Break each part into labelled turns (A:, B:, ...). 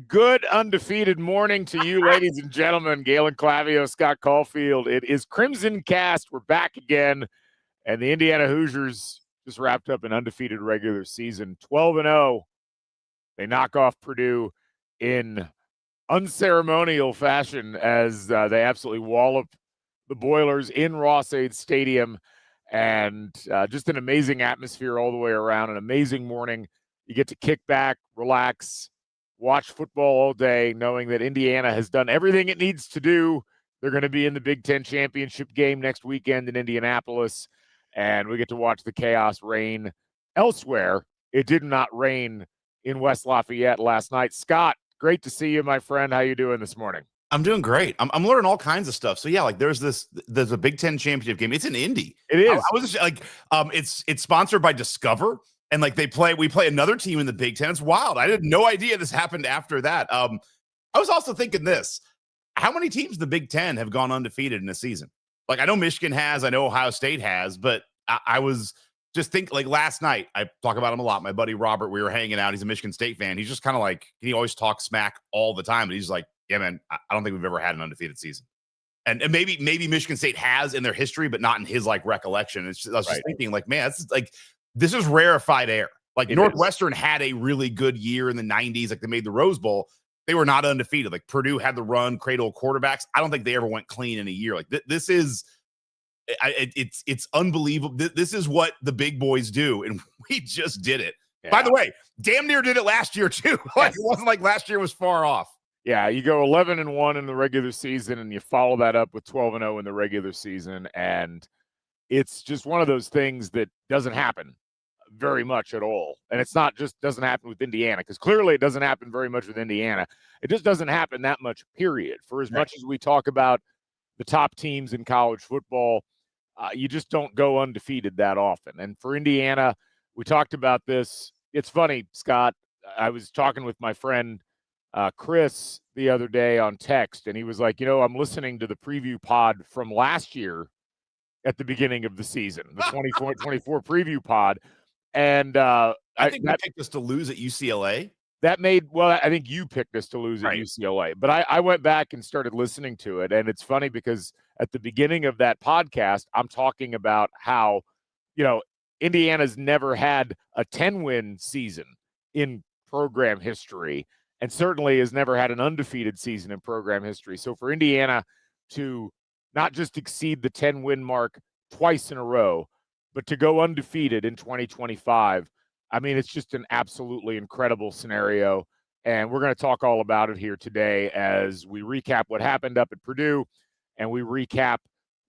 A: good undefeated morning to you, ladies and gentlemen. Galen, Clavio, Scott Caulfield. It is Crimson Cast. We're back again, and the Indiana Hoosiers just wrapped up an undefeated regular season, 12-0. They knock off Purdue in unceremonial fashion as they absolutely wallop the Boilers in Ross-Ade Stadium, and just an amazing atmosphere all the way around, an amazing morning. You get to kick back, relax, watch football all day, knowing that Indiana has done everything it needs to do. They're going to be in the Big Ten championship game next weekend in Indianapolis, and we get to watch the chaos reign elsewhere. It did not rain in West Lafayette last night. Scott, great to see you, my friend. How you doing this morning?
B: I'm doing great. I'm learning all kinds of stuff. So yeah, like there's a Big Ten championship game. It's in Indy.
A: It is.
B: I was just, like, it's sponsored by Discover. And like we play another team in the Big Ten. It's wild. I had no idea this happened after that. I was also thinking this: how many teams in the Big Ten have gone undefeated in a season? Like I know Michigan has, I know Ohio State has, but I was just thinking like last night. I talk about him a lot. My buddy Robert, we were hanging out. He's a Michigan State fan. He's just kind of like he always talks smack all the time, and he's like, "Yeah, man, I don't think we've ever had an undefeated season." And maybe Michigan State has in their history, but not in his like recollection. I was just thinking like, man, it's like. This is rarefied air. Like Northwestern had a really good year in the 90s. Like they made the Rose Bowl. They were not undefeated. Like Purdue had the run, cradle quarterbacks. I don't think they ever went clean in a year. Like this is, it's unbelievable. This is what the big boys do. And we just did it. Yeah. By the way, damn near did it last year too. Like it wasn't like last year was far off.
A: Yeah, you go 11-1 in the regular season and you follow that up with 12-0 in the regular season. And it's just one of those things that doesn't happen very much at all. And it's not just doesn't happen with Indiana, because clearly it doesn't happen very much with Indiana. It just doesn't happen that much, period. For as much as we talk about the top teams in college football, you just don't go undefeated that often. And for Indiana, we talked about this. It's funny, Scott. I was talking with my friend Chris the other day on text, and he was like, I'm listening to the preview pod from last year at the beginning of the season, the 24 preview pod. And
B: I think we picked us to lose at UCLA.
A: I think you picked us to lose at UCLA. But I went back and started listening to it. And it's funny because at the beginning of that podcast, I'm talking about how, Indiana's never had a 10-win season in program history, and certainly has never had an undefeated season in program history. So for Indiana to not just exceed the 10-win mark twice in a row, but to go undefeated in 2025, I mean, it's just an absolutely incredible scenario. And we're going to talk all about it here today as we recap what happened up at Purdue and we recap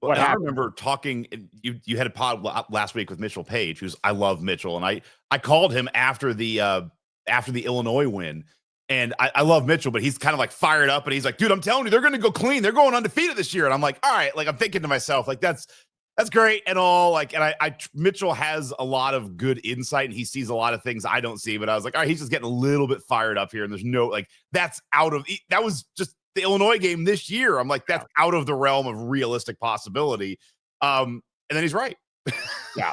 A: what happened.
B: I remember talking, you had a pod last week with Mitchell Page, I love Mitchell. And I called him after the Illinois win. And I love Mitchell, but he's kind of like fired up and he's like, dude, I'm telling you, they're going to go clean. They're going undefeated this year. And I'm like, all right, like I'm thinking to myself, like that's great and all. Like, and Mitchell has a lot of good insight and he sees a lot of things I don't see, but I was like, all right, he's just getting a little bit fired up here. And there's no, like, that was just the Illinois game this year. I'm like, that's out of the realm of realistic possibility. And then he's right.
A: Yeah.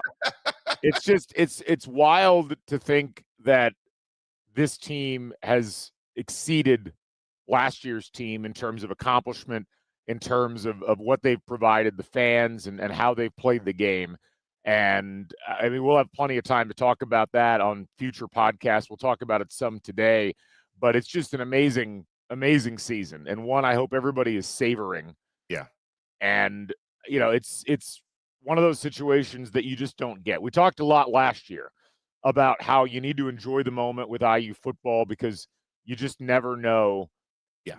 A: It's just, it's wild to think that this team has exceeded last year's team in terms of accomplishment, in terms of what they've provided the fans and how they've played the game. And I mean, we'll have plenty of time to talk about that on future podcasts. We'll talk about it some today, but it's just an amazing, amazing season. And one I hope everybody is savoring.
B: Yeah.
A: And, it's one of those situations that you just don't get. We talked a lot last year about how you need to enjoy the moment with IU football because you just never know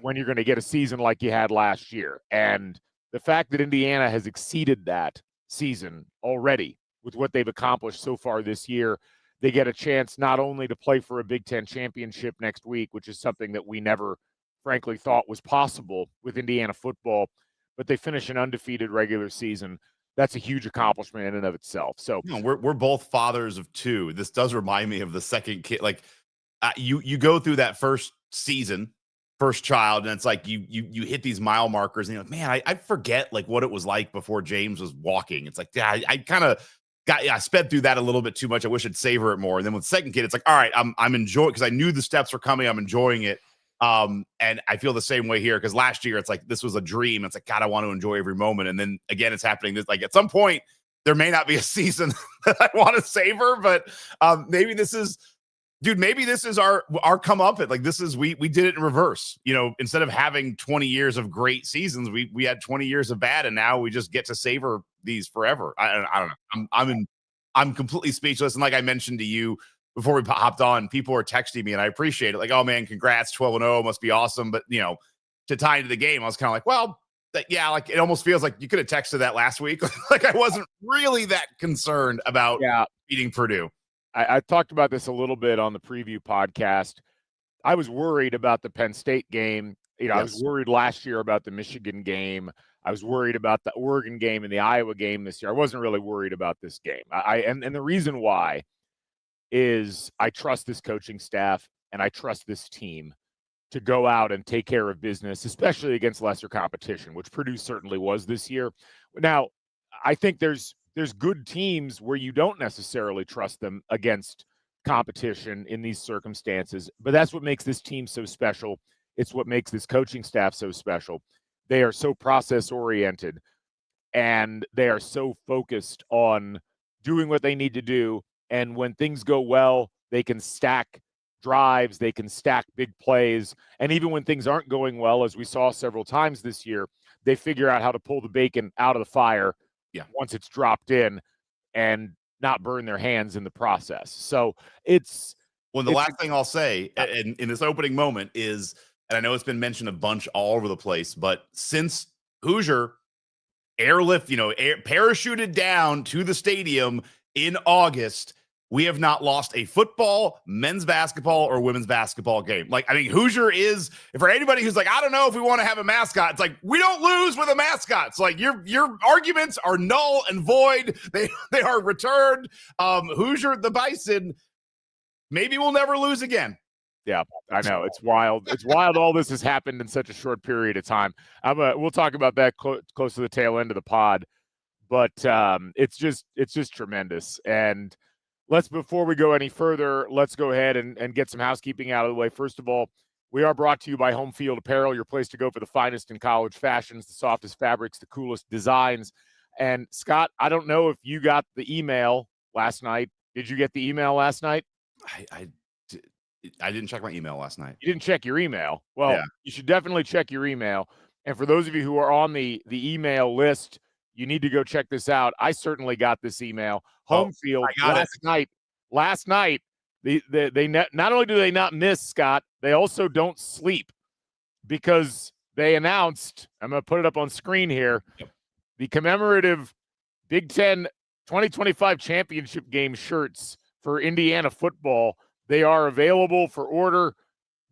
A: when you're going to get a season like you had last year. And the fact that Indiana has exceeded that season already with what they've accomplished so far this year, they get a chance not only to play for a Big Ten championship next week, which is something that we never, frankly, thought was possible with Indiana football, but they finish an undefeated regular season. That's a huge accomplishment in and of itself. So
B: we're both fathers of two. This does remind me of the second kid. Like you go through that first season, first child, and it's like you hit these mile markers and you're like, man, I forget like what it was like before James was walking. It's like, yeah, I kind of I sped through that a little bit too much. I wish I'd savor it more. And then with the second kid, it's like, all right, I'm enjoying, because I knew the steps were coming. I'm enjoying it. And I feel the same way here because last year it's like this was a dream. It's like, God, I want to enjoy every moment. And then again, it's happening. This like at some point, there may not be a season that I want to savor, but maybe this is, dude, maybe this is our come up. Like this is we did it in reverse. You know, instead of having 20 years of great seasons, we had 20 years of bad, and now we just get to savor these forever. I don't know. I'm completely speechless. And like I mentioned to you before we hopped on, people are texting me, and I appreciate it. Like, oh man, congrats, 12-0, must be awesome. But you know, to tie into the game, I was kind of like, well, yeah, like it almost feels like you could have texted that last week. Like I wasn't really that concerned about beating Purdue.
A: I talked about this a little bit on the preview podcast. I was worried about the Penn State game. You know, I was worried last year about the Michigan game. I was worried about the Oregon game and the Iowa game this year. I wasn't really worried about this game. And the reason why is I trust this coaching staff and I trust this team to go out and take care of business, especially against lesser competition, which Purdue certainly was this year. Now, I think there's good teams where you don't necessarily trust them against competition in these circumstances, but that's what makes this team so special. It's what makes this coaching staff so special. They are so process-oriented, and they are so focused on doing what they need to do, and when things go well, they can stack drives, they can stack big plays, and even when things aren't going well, as we saw several times this year, they figure out how to pull the bacon out of the fire once it's dropped in and not burn their hands in the process. So it's
B: the last thing I'll say in this opening moment is, and I know it's been mentioned a bunch all over the place, but since Hoosier parachuted down to the stadium in August, we have not lost a football, men's basketball, or women's basketball game. Like, I mean, Hoosier is, for anybody who's like, I don't know if we want to have a mascot, it's like, we don't lose with a mascot. It's like, your arguments are null and void. They are returned. Hoosier the Bison, maybe we'll never lose again.
A: Yeah, I know. It's wild. It's wild all this has happened in such a short period of time. We'll talk about that close to the tail end of the pod. But it's just tremendous. And before we go any further, let's go ahead and get some housekeeping out of the way. First of all, we are brought to you by Homefield Apparel, your place to go for the finest in college fashions, the softest fabrics, the coolest designs. And Scott, I don't know if you got the email last night. Did you get the email last night?
B: I didn't check my email last night.
A: You didn't check your email? Well, You should definitely check your email. And for those of you who are on the email list, you need to go check this out. I certainly got this email. Homefield last night. They not only do they not miss, Scott, they also don't sleep because they announced, I'm going to put it up on screen here, the commemorative Big Ten 2025 championship game shirts for Indiana football. They are available for order.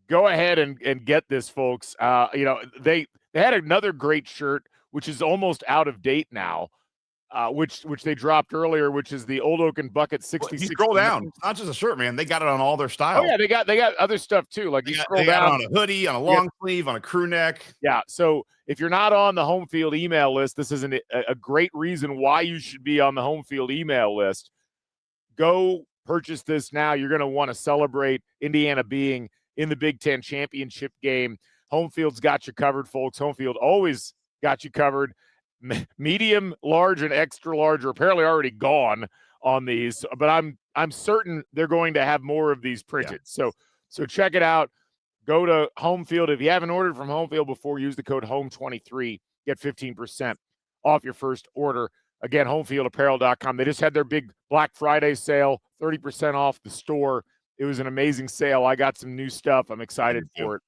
A: Go ahead and get this, folks. They had another great shirt, which is almost out of date now, which they dropped earlier, which is the Old Oaken Bucket 66.
B: You scroll down. It's not just a shirt, man. They got it on all their styles.
A: Oh yeah, they got other stuff too. Like you scroll down
B: on a hoodie, on a long sleeve, on a crew neck.
A: Yeah. So if you're not on the Homefield email list, this is a great reason why you should be on the Homefield email list. Go purchase this now. You're going to want to celebrate Indiana being in the Big Ten championship game. Homefield's got you covered, folks. Homefield always got you covered. Medium, large, and extra large are apparently already gone on these, but I'm certain they're going to have more of these printed. So check it out. Go to Homefield. If you haven't ordered from Homefield before, use the code HOME23. Get 15% off your first order. Again, homefieldapparel.com. They just had their big Black Friday sale, 30% off the store. It was an amazing sale. I got some new stuff. I'm excited for it.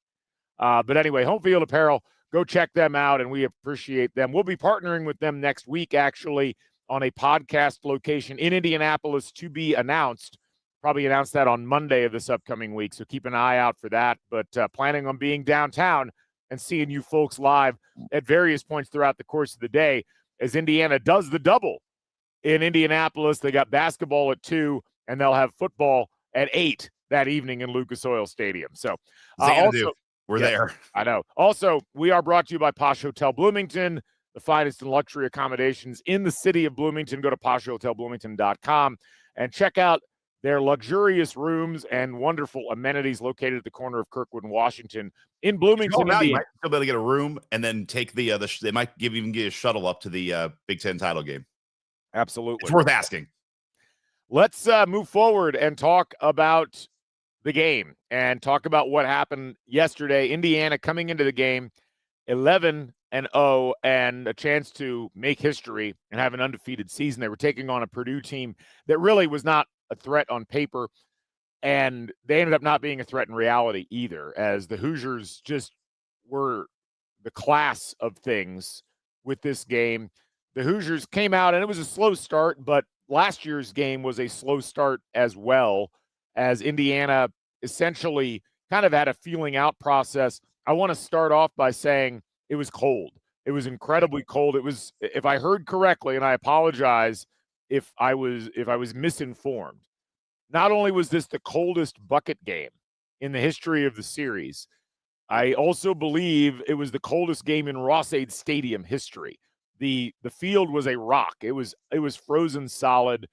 A: But anyway, Homefield Apparel, go check them out, and we appreciate them. We'll be partnering with them next week, actually, on a podcast location in Indianapolis to be announced. Probably announce that on Monday of this upcoming week, so keep an eye out for that. But planning on being downtown and seeing you folks live at various points throughout the course of the day as Indiana does the double in Indianapolis. They got basketball at 2, and they'll have football at 8 that evening in Lucas Oil Stadium. So
B: we're there.
A: I know. Also, we are brought to you by Posh Hotel Bloomington, the finest in luxury accommodations in the city of Bloomington. Go to poshhotelbloomington.com and check out their luxurious rooms and wonderful amenities located at the corner of Kirkwood and Washington in Bloomington,
B: You
A: Indiana.
B: might still be able to get a room and then take they might even give you a shuttle up to the Big Ten title game.
A: Absolutely.
B: It's worth asking.
A: Let's move forward and talk about the game and talk about what happened yesterday. Indiana coming into the game 11-0 and a chance to make history and have an undefeated season. They were taking on a Purdue team that really was not a threat on paper, and they ended up not being a threat in reality either, as the Hoosiers just were the class of things with this game. The Hoosiers came out, and it was a slow start, but last year's game was a slow start as well, as Indiana essentially kind of had a feeling out process. I want to start off by saying it was cold. It was incredibly cold. It was, if I heard correctly, and I apologize if I was misinformed, not only was this the coldest bucket game in the history of the series, I also believe it was the coldest game in Ross-Ade Stadium history. The field was a rock. It was frozen solid.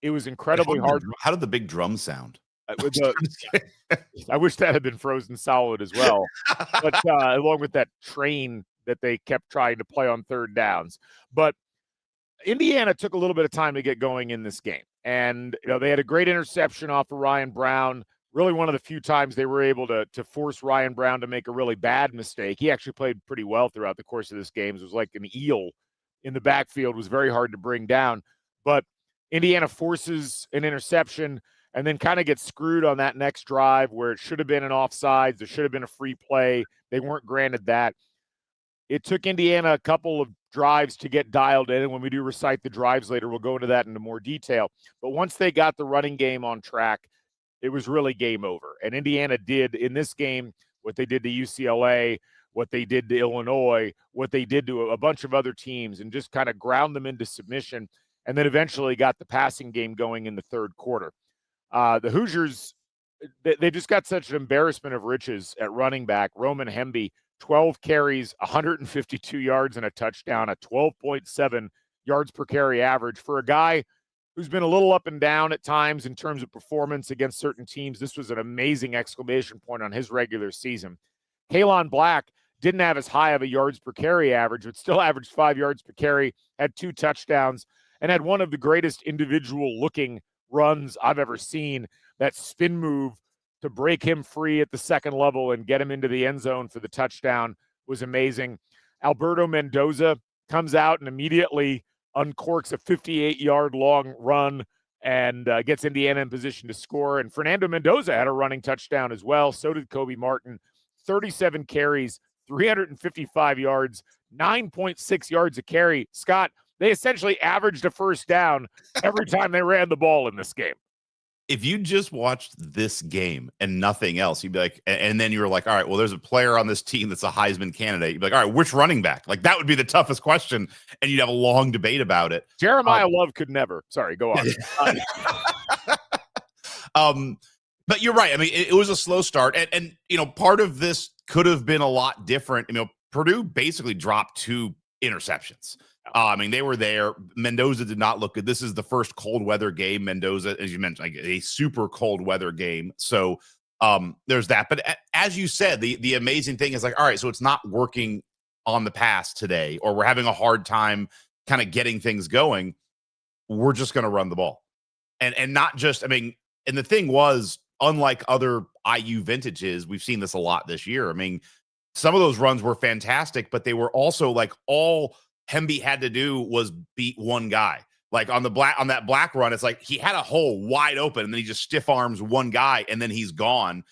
A: It was incredibly hard.
B: How did the big drum sound?
A: I wish that had been frozen solid as well. But along with that train that they kept trying to play on third downs. But Indiana took a little bit of time to get going in this game. And they had a great interception off of Ryan Brown. Really one of the few times they were able to force Ryan Brown to make a really bad mistake. He actually played pretty well throughout the course of this game. It was like an eel in the backfield. It was very hard to bring down. But Indiana forces an interception and then kind of gets screwed on that next drive where it should have been an offsides. There should have been a free play. They weren't granted that. It took Indiana a couple of drives to get dialed in, and when we do recite the drives later, we'll go into that into more detail. But once they got the running game on track, it was really game over. And Indiana did in this game what they did to UCLA, what they did to Illinois, what they did to a bunch of other teams, and just kind of ground them into submission, and then eventually got the passing game going in the third quarter. The Hoosiers, they just got such an embarrassment of riches at running back. Roman Hemby, 12 carries, 152 yards and a touchdown, a 12.7 yards per carry average. For a guy who's been a little up and down at times in terms of performance against certain teams, this was an amazing exclamation point on his regular season. Kalon Black didn't have as high of a yards per carry average, but still averaged 5 yards per carry, had 2 touchdowns, and had one of the greatest individual-looking runs I've ever seen. That spin move to break him free at the second level and get him into the end zone for the touchdown was amazing. Alberto Mendoza comes out and immediately uncorks a 58-yard long run and gets Indiana in position to score. And Fernando Mendoza had a running touchdown as well. So did Kobe Martin. 37 carries, 355 yards, 9.6 yards a carry. Scott, they essentially averaged a first down every time they ran the ball in this game.
B: If you just watched this game and nothing else, you'd be like, and then you were like, all right, well, there's a player on this team that's a Heisman candidate. You'd be like, all right, which running back? Like, that would be the toughest question, and you'd have a long debate about it.
A: Jeremiah Love could never. Sorry, go
B: on. But you're right. I mean, it was a slow start, and part of this could have been a lot different. Purdue basically dropped 2 interceptions. I mean, they were there. Mendoza did not look good. This is the first cold weather game. Mendoza, as you mentioned, like a super cold weather game. So there's that. But as you said, the amazing thing is like, all right, so it's not working on the pass today, or we're having a hard time kind of getting things going. We're just going to run the ball. And not just, I mean, and the thing was, unlike other IU vintages, we've seen this a lot this year. I mean, some of those runs were fantastic, but they were also like all Hemby had to do was beat one guy. Like on that black run, it's like he had a hole wide open, and then he just stiff arms one guy, and then he's gone.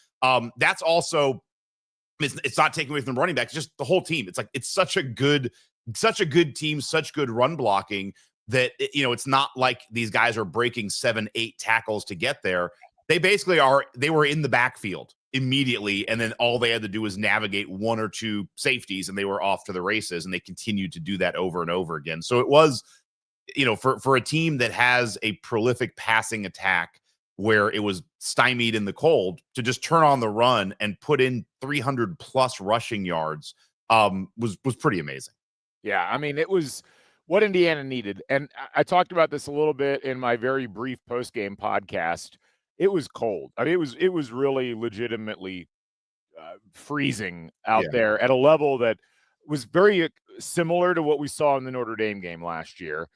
B: That's also, it's not taking away from the running back, it's just the whole team. It's like it's such a good team, such good run blocking that it's not like these guys are breaking 7-8 tackles to get there. They basically they were in the backfield immediately, and then all they had to do was navigate 1 or 2 safeties, and they were off to the races, and they continued to do that over and over again. So it was, for a team that has a prolific passing attack where it was stymied in the cold, to just turn on the run and put in 300 plus rushing yards was pretty amazing.
A: Yeah, I mean, it was what Indiana needed. And I talked about this a little bit in my very brief post-game podcast. it was cold. I mean, it was really legitimately freezing out there at a level that was very similar to what we saw in the Notre Dame game last year.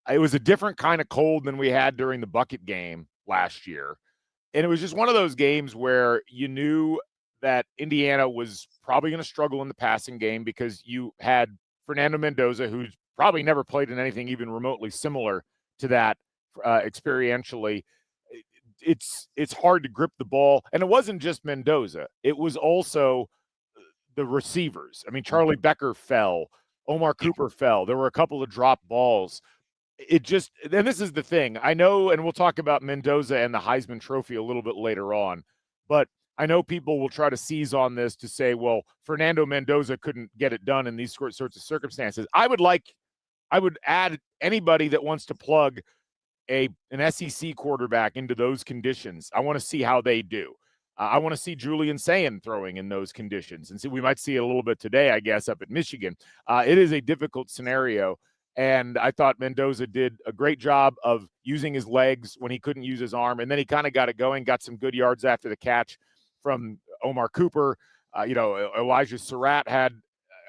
A: It was a different kind of cold than we had during the bucket game last year. And it was just one of those games where you knew that Indiana was probably going to struggle in the passing game because you had Fernando Mendoza, who's probably never played in anything even remotely similar to that experientially. It's hard to grip the ball. And it wasn't just Mendoza. It was also the receivers. I mean, Charlie Becker fell. Omar Cooper fell. There were a couple of drop balls. It just, and this is the thing. I know, and we'll talk about Mendoza and the Heisman Trophy a little bit later on, but I know people will try to seize on this to say, well, Fernando Mendoza couldn't get it done in these sorts of circumstances. I would add anybody that wants to plug an SEC quarterback into those conditions. I want to see how they do. I want to see Julian Sayin throwing in those conditions. And see, we might see it a little bit today, I guess, up at Michigan. It is a difficult scenario. And I thought Mendoza did a great job of using his legs when he couldn't use his arm. And then he kind of got it going, got some good yards after the catch from Omar Cooper. Elijah Surratt had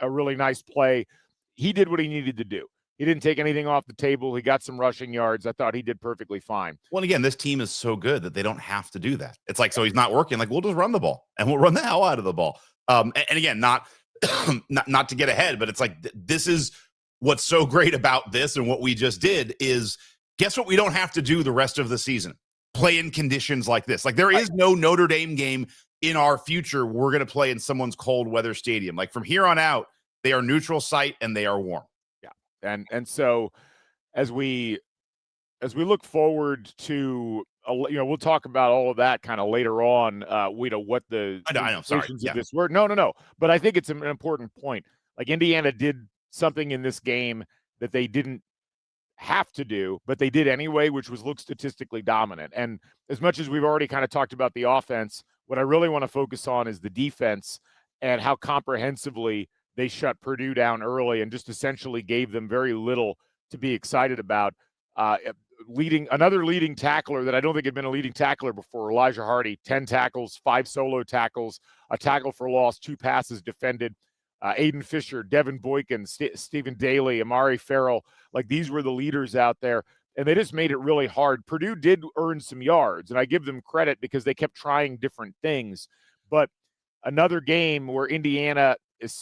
A: a really nice play. He did what he needed to do. He didn't take anything off the table. He got some rushing yards. I thought he did perfectly fine.
B: Well, again, this team is so good that they don't have to do that. It's like, so he's not working. Like, we'll just run the ball and we'll run the hell out of the ball. And again, not to get ahead, but it's like, this is what's so great about this and what we just did is, guess what we don't have to do the rest of the season? Play in conditions like this. Like, there is no Notre Dame game in our future we're going to play in someone's cold weather stadium. Like, from here on out, they are neutral site and they are warm.
A: And so as we look forward to, we'll talk about all of that kind of later on, what the
B: I know. Sorry.
A: Of this word. No. But I think it's an important point. Like, Indiana did something in this game that they didn't have to do, but they did anyway, which was look statistically dominant. And as much as we've already kind of talked about the offense, what I really want to focus on is the defense and how comprehensively they shut Purdue down early and just essentially gave them very little to be excited about. Another leading tackler that I don't think had been a leading tackler before, Rolijah Hardy, 10 tackles, 5 solo tackles, a tackle for loss, 2 passes defended. Aiden Fisher, Devin Boykin, Stephen Daley, Amari Farrell, like, these were the leaders out there, and they just made it really hard. Purdue did earn some yards, and I give them credit because they kept trying different things. But another game where Indiana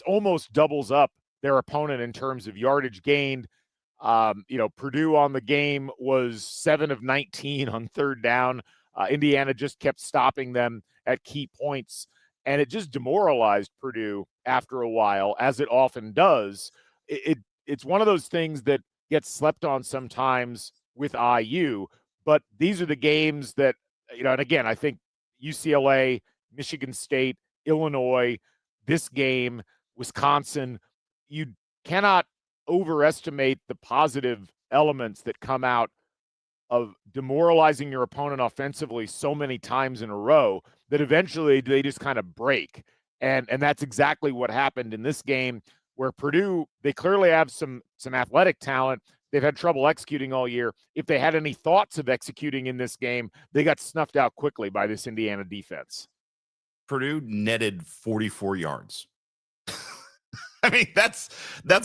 A: almost doubles up their opponent in terms of yardage gained. Purdue on the game was 7 of 19 on third down. Indiana just kept stopping them at key points, and it just demoralized Purdue after a while, as it often does. It's one of those things that gets slept on sometimes with IU, but these are the games that, and again, I think UCLA, Michigan State, Illinois, this game, Wisconsin, you cannot overestimate the positive elements that come out of demoralizing your opponent offensively so many times in a row that eventually they just kind of break. And that's exactly what happened in this game, where Purdue, they clearly have some athletic talent. They've had trouble executing all year. If they had any thoughts of executing in this game, they got snuffed out quickly by this Indiana defense.
B: Purdue netted 44 yards. I mean, that's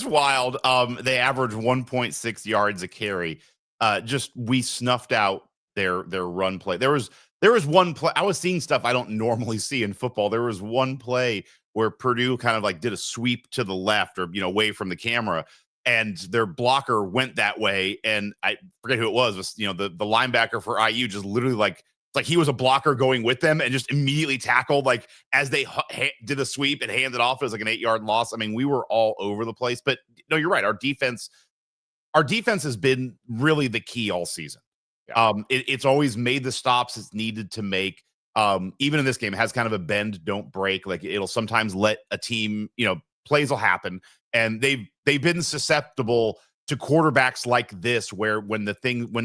B: wild. They averaged 1.6 yards a carry. We snuffed out their run play. There was one play. I was seeing stuff I don't normally see in football. There was one play where Purdue kind of like did a sweep to the left or, away from the camera, and their blocker went that way. And I forget who it was, the linebacker for IU just literally like he was a blocker going with them and just immediately tackled, like, as they did a sweep and handed off. It was like an 8-yard loss. I mean, we were all over the place, but no, you're right. Our defense has been really the key all season. Yeah. It's always made the stops it's needed to make. Even in this game, it has kind of a bend, don't break. Like, it'll sometimes let a team, plays will happen, and they've been susceptible to quarterbacks like this, where when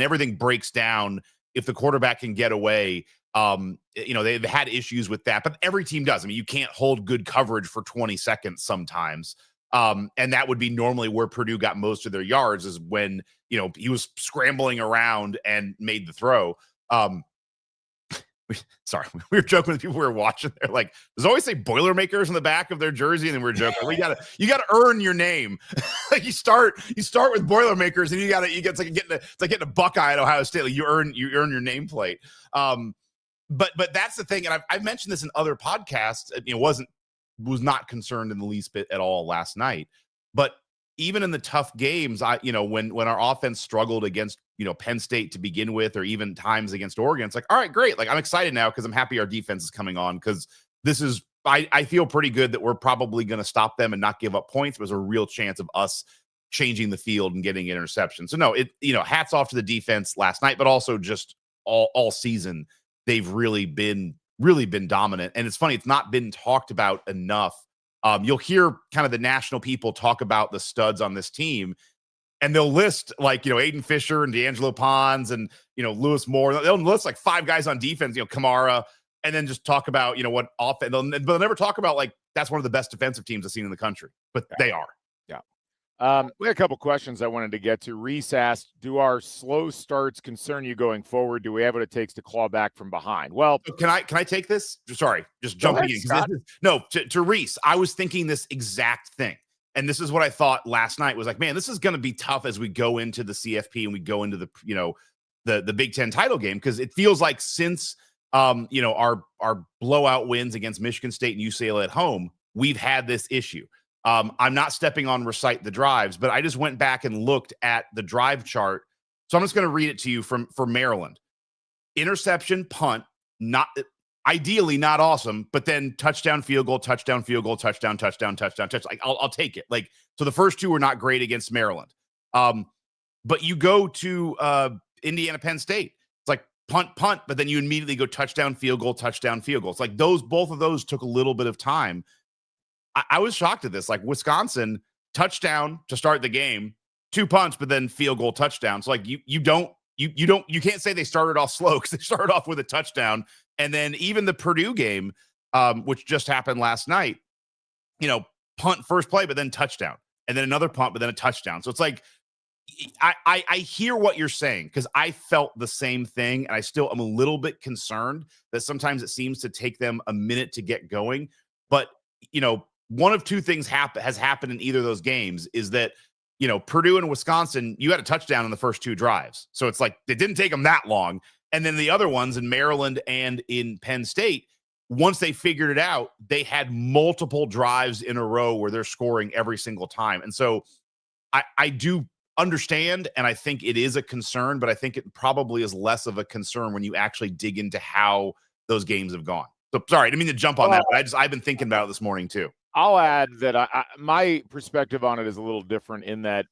B: everything breaks down, if the quarterback can get away, they've had issues with that, but every team does. I mean, you can't hold good coverage for 20 seconds sometimes. And that would be normally where Purdue got most of their yards, is when, he was scrambling around and made the throw. sorry, we were joking with people who were watching. They're like, there's always say Boilermakers on the back of their jersey, and then we're joking. You gotta earn your name. Like you start with Boilermakers, and it's like getting a Buckeye at Ohio State. Like you earn your nameplate. But that's the thing, and I've mentioned this in other podcasts. Was not concerned in the least bit at all last night. But even in the tough games, when our offense struggled against Penn State to begin with, or even times against Oregon, it's like, all right, great. Like I'm excited now because I'm happy our defense is coming on, because this is I feel pretty good that we're probably going to stop them and not give up points. There's a real chance of us changing the field and getting an interception. So no, hats off to the defense last night, but also just all season they've really been dominant. And it's funny, it's not been talked about enough. You'll hear kind of the national people talk about the studs on this team, and they'll list like, Aiden Fisher and D'Angelo Pons and, Lewis Moore. They'll list like 5 guys on defense, Kamara, and then just talk about, what offense. They'll never talk about like, that's one of the best defensive teams I've seen in the country, but they are.
A: Yeah. We had a couple questions I wanted to get to. Reese asked, do our slow starts concern you going forward? Do we have what it takes to claw back from behind? Well,
B: can I take this? Sorry, just jumping in. To Reese, I was thinking this exact thing. And this is what I thought last night, was like, man, this is going to be tough as we go into the CFP and we go into the Big Ten title game. Because it feels like since, our blowout wins against Michigan State and UCLA at home, we've had this issue. I'm not stepping on Recite the Drives, but I just went back and looked at the drive chart. So I'm just going to read it to you for Maryland. Interception, punt, ideally not awesome, but then touchdown, field goal, touchdown, field goal, touchdown. Like I'll take it. Like, so the first 2 were not great against Maryland. But you go to Indiana, Penn State. It's like punt, but then you immediately go touchdown, field goal. It's like both of those took a little bit of time. I was shocked at this. Like Wisconsin, touchdown to start the game, 2 punts, but then field goal, touchdown. So like you can't say they started off slow, because they started off with a touchdown. And then even the Purdue game, which just happened last night, punt first play, but then touchdown, and then another punt, but then a touchdown. So it's like, I hear what you're saying, because I felt the same thing, and I still am a little bit concerned that sometimes it seems to take them a minute to get going. But one of 2 things has happened in either of those games, is that, Purdue and Wisconsin, you had a touchdown in the first 2 drives. So it's like, it didn't take them that long. And then the other ones in Maryland and in Penn State, once they figured it out, they had multiple drives in a row where they're scoring every single time. And so I do understand, and I think it is a concern, but I think it probably is less of a concern when you actually dig into how those games have gone. So sorry, I didn't mean to jump on that, but I've been thinking about it this morning too.
A: I'll add that my perspective on it is a little different, in that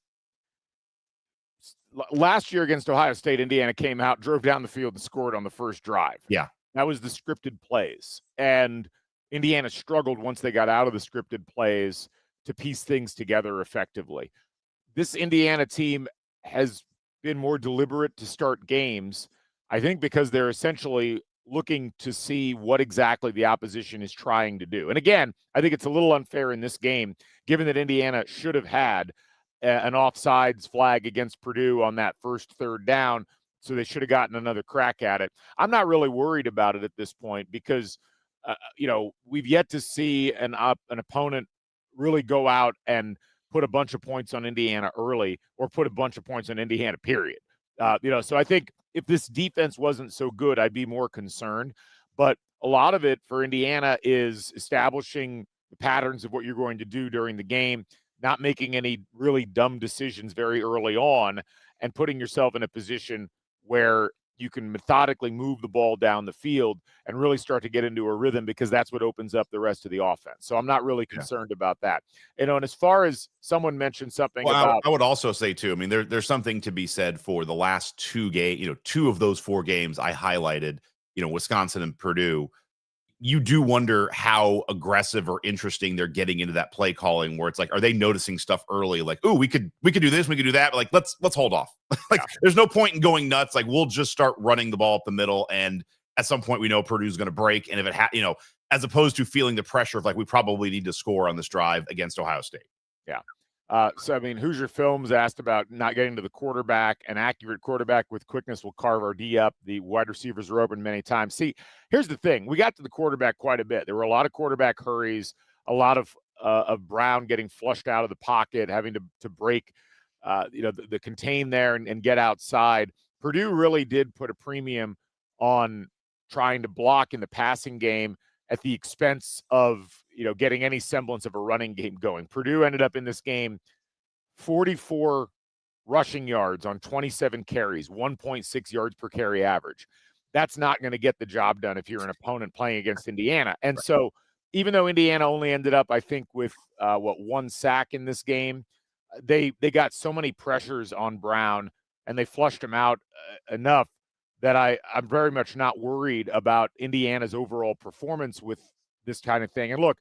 A: last year against Ohio State, Indiana came out, drove down the field, and scored on the first drive.
B: Yeah.
A: That was the scripted plays. And Indiana struggled once they got out of the scripted plays to piece things together effectively. This Indiana team has been more deliberate to start games, I think, because they're essentially looking to see what exactly the opposition is trying to do. And again, I think it's a little unfair in this game, given that Indiana should have had an offsides flag against Purdue on that first 3rd down, so they should have gotten another crack at it. I'm not really worried about it at this point, because we've yet to see an opponent really go out and put a bunch of points on Indiana early, or put a bunch of points on Indiana, period. So I think if this defense wasn't so good, I'd be more concerned. But a lot of it for Indiana is establishing the patterns of what you're going to do during the game, not making any really dumb decisions very early on, and putting yourself in a position where you can methodically move the ball down the field and really start to get into a rhythm, because that's what opens up the rest of the offense. So I'm not really concerned about that. And as far as someone mentioned something about,
B: I would also say too, I mean, there's something to be said for the last 2 games, 2 of those 4 games I highlighted, Wisconsin and Purdue. You do wonder how aggressive or interesting they're getting into that play calling, where it's like, are they noticing stuff early? Like, oh, we could do this, we could do that, but like, let's hold off. There's no point in going nuts. Like, we'll just start running the ball up the middle, and at some point we know Purdue's going to break. And if it as opposed to feeling the pressure of like, we probably need to score on this drive against Ohio State.
A: Yeah. So, I mean, Hoosier Films asked about not getting to the quarterback. An accurate quarterback with quickness will carve our D up. The wide receivers are open many times. See, here's the thing. We got to the quarterback quite a bit. There were a lot of quarterback hurries, a lot of Brown getting flushed out of the pocket, having to break, the contain there and get outside. Purdue really did put a premium on trying to block in the passing game at the expense of, getting any semblance of a running game going. Purdue ended up in this game 44 rushing yards on 27 carries, 1.6 yards per carry average. That's not going to get the job done if you're an opponent playing against Indiana. And so even though Indiana only ended up, I think, with one sack in this game, they got so many pressures on Brown and they flushed him out enough that I'm very much not worried about Indiana's overall performance with this kind of thing. And look,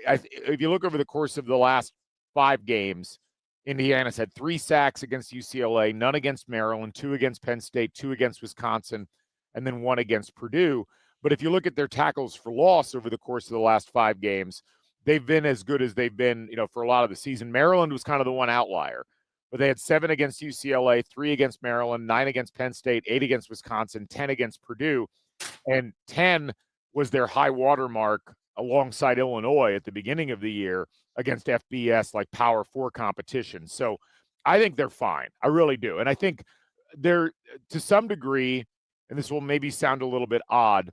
A: if you look over the course of the last 5 games, Indiana's had 3 sacks against UCLA, none against Maryland, 2 against Penn State, 2 against Wisconsin, and then 1 against Purdue. But if you look at their tackles for loss over the course of the last 5 games, they've been as good as they've been, for a lot of the season. Maryland was kind of the one outlier, but they had 7 against UCLA, 3 against Maryland, 9 against Penn State, 8 against Wisconsin, 10 against Purdue, and 10 was their high water mark alongside Illinois at the beginning of the year against FBS, like Power 4 competition. So I think they're fine. I really do. And I think they're, to some degree, and this will maybe sound a little bit odd,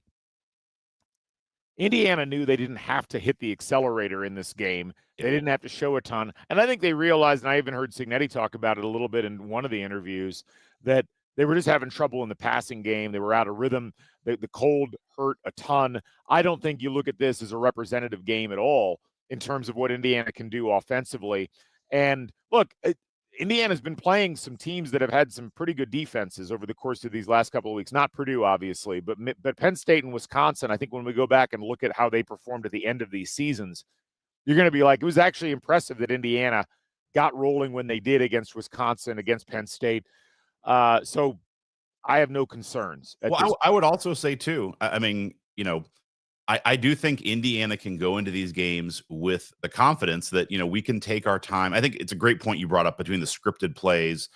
A: Indiana knew they didn't have to hit the accelerator in this game. They didn't have to show a ton. And I think they realized, and I even heard Cignetti talk about it a little bit in one of the interviews, that they were just having trouble in the passing game. They were out of rhythm. The cold hurt a ton. I don't think you look at this as a representative game at all in terms of what Indiana can do offensively. And look, Indiana's been playing some teams that have had some pretty good defenses over the course of these last couple of weeks. Not Purdue, obviously, but Penn State and Wisconsin. I think when we go back and look at how they performed at the end of these seasons, you're going to be like, it was actually impressive that Indiana got rolling when they did against Wisconsin, against Penn State. So I have no concerns.
B: Well, I would also say too, I mean, I do think Indiana can go into these games with the confidence that, we can take our time. I think it's a great point you brought up between the scripted plays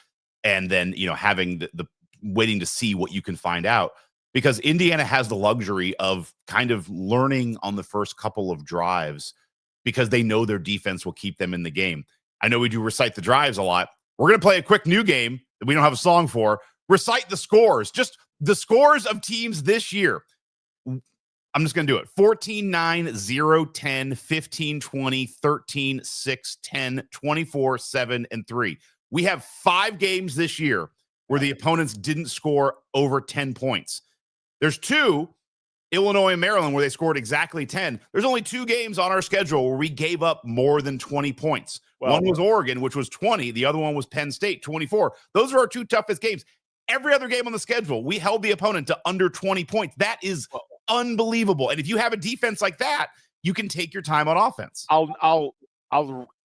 B: and then, having the waiting to see what you can find out, because Indiana has the luxury of kind of learning on the first couple of drives because they know their defense will keep them in the game. I know we do recite the drives a lot. We're going to play a quick new game that we don't have a song for. Recite the scores, just the scores of teams this year. I'm just going to do it. 14-9, 0-10, 15-20, 13-6, 10, 24-7, and 3. We have 5 games this year where the opponents didn't score over 10 points. There's 2, Illinois and Maryland, where they scored exactly 10. There's only 2 games on our schedule where we gave up more than 20 points. One was Oregon, which was 20. The other one was Penn State, 24. Those are our 2 toughest games. Every other game on the schedule, we held the opponent to under 20 points. That is unbelievable. And if you have a defense like that, you can take your time on offense.
A: I'll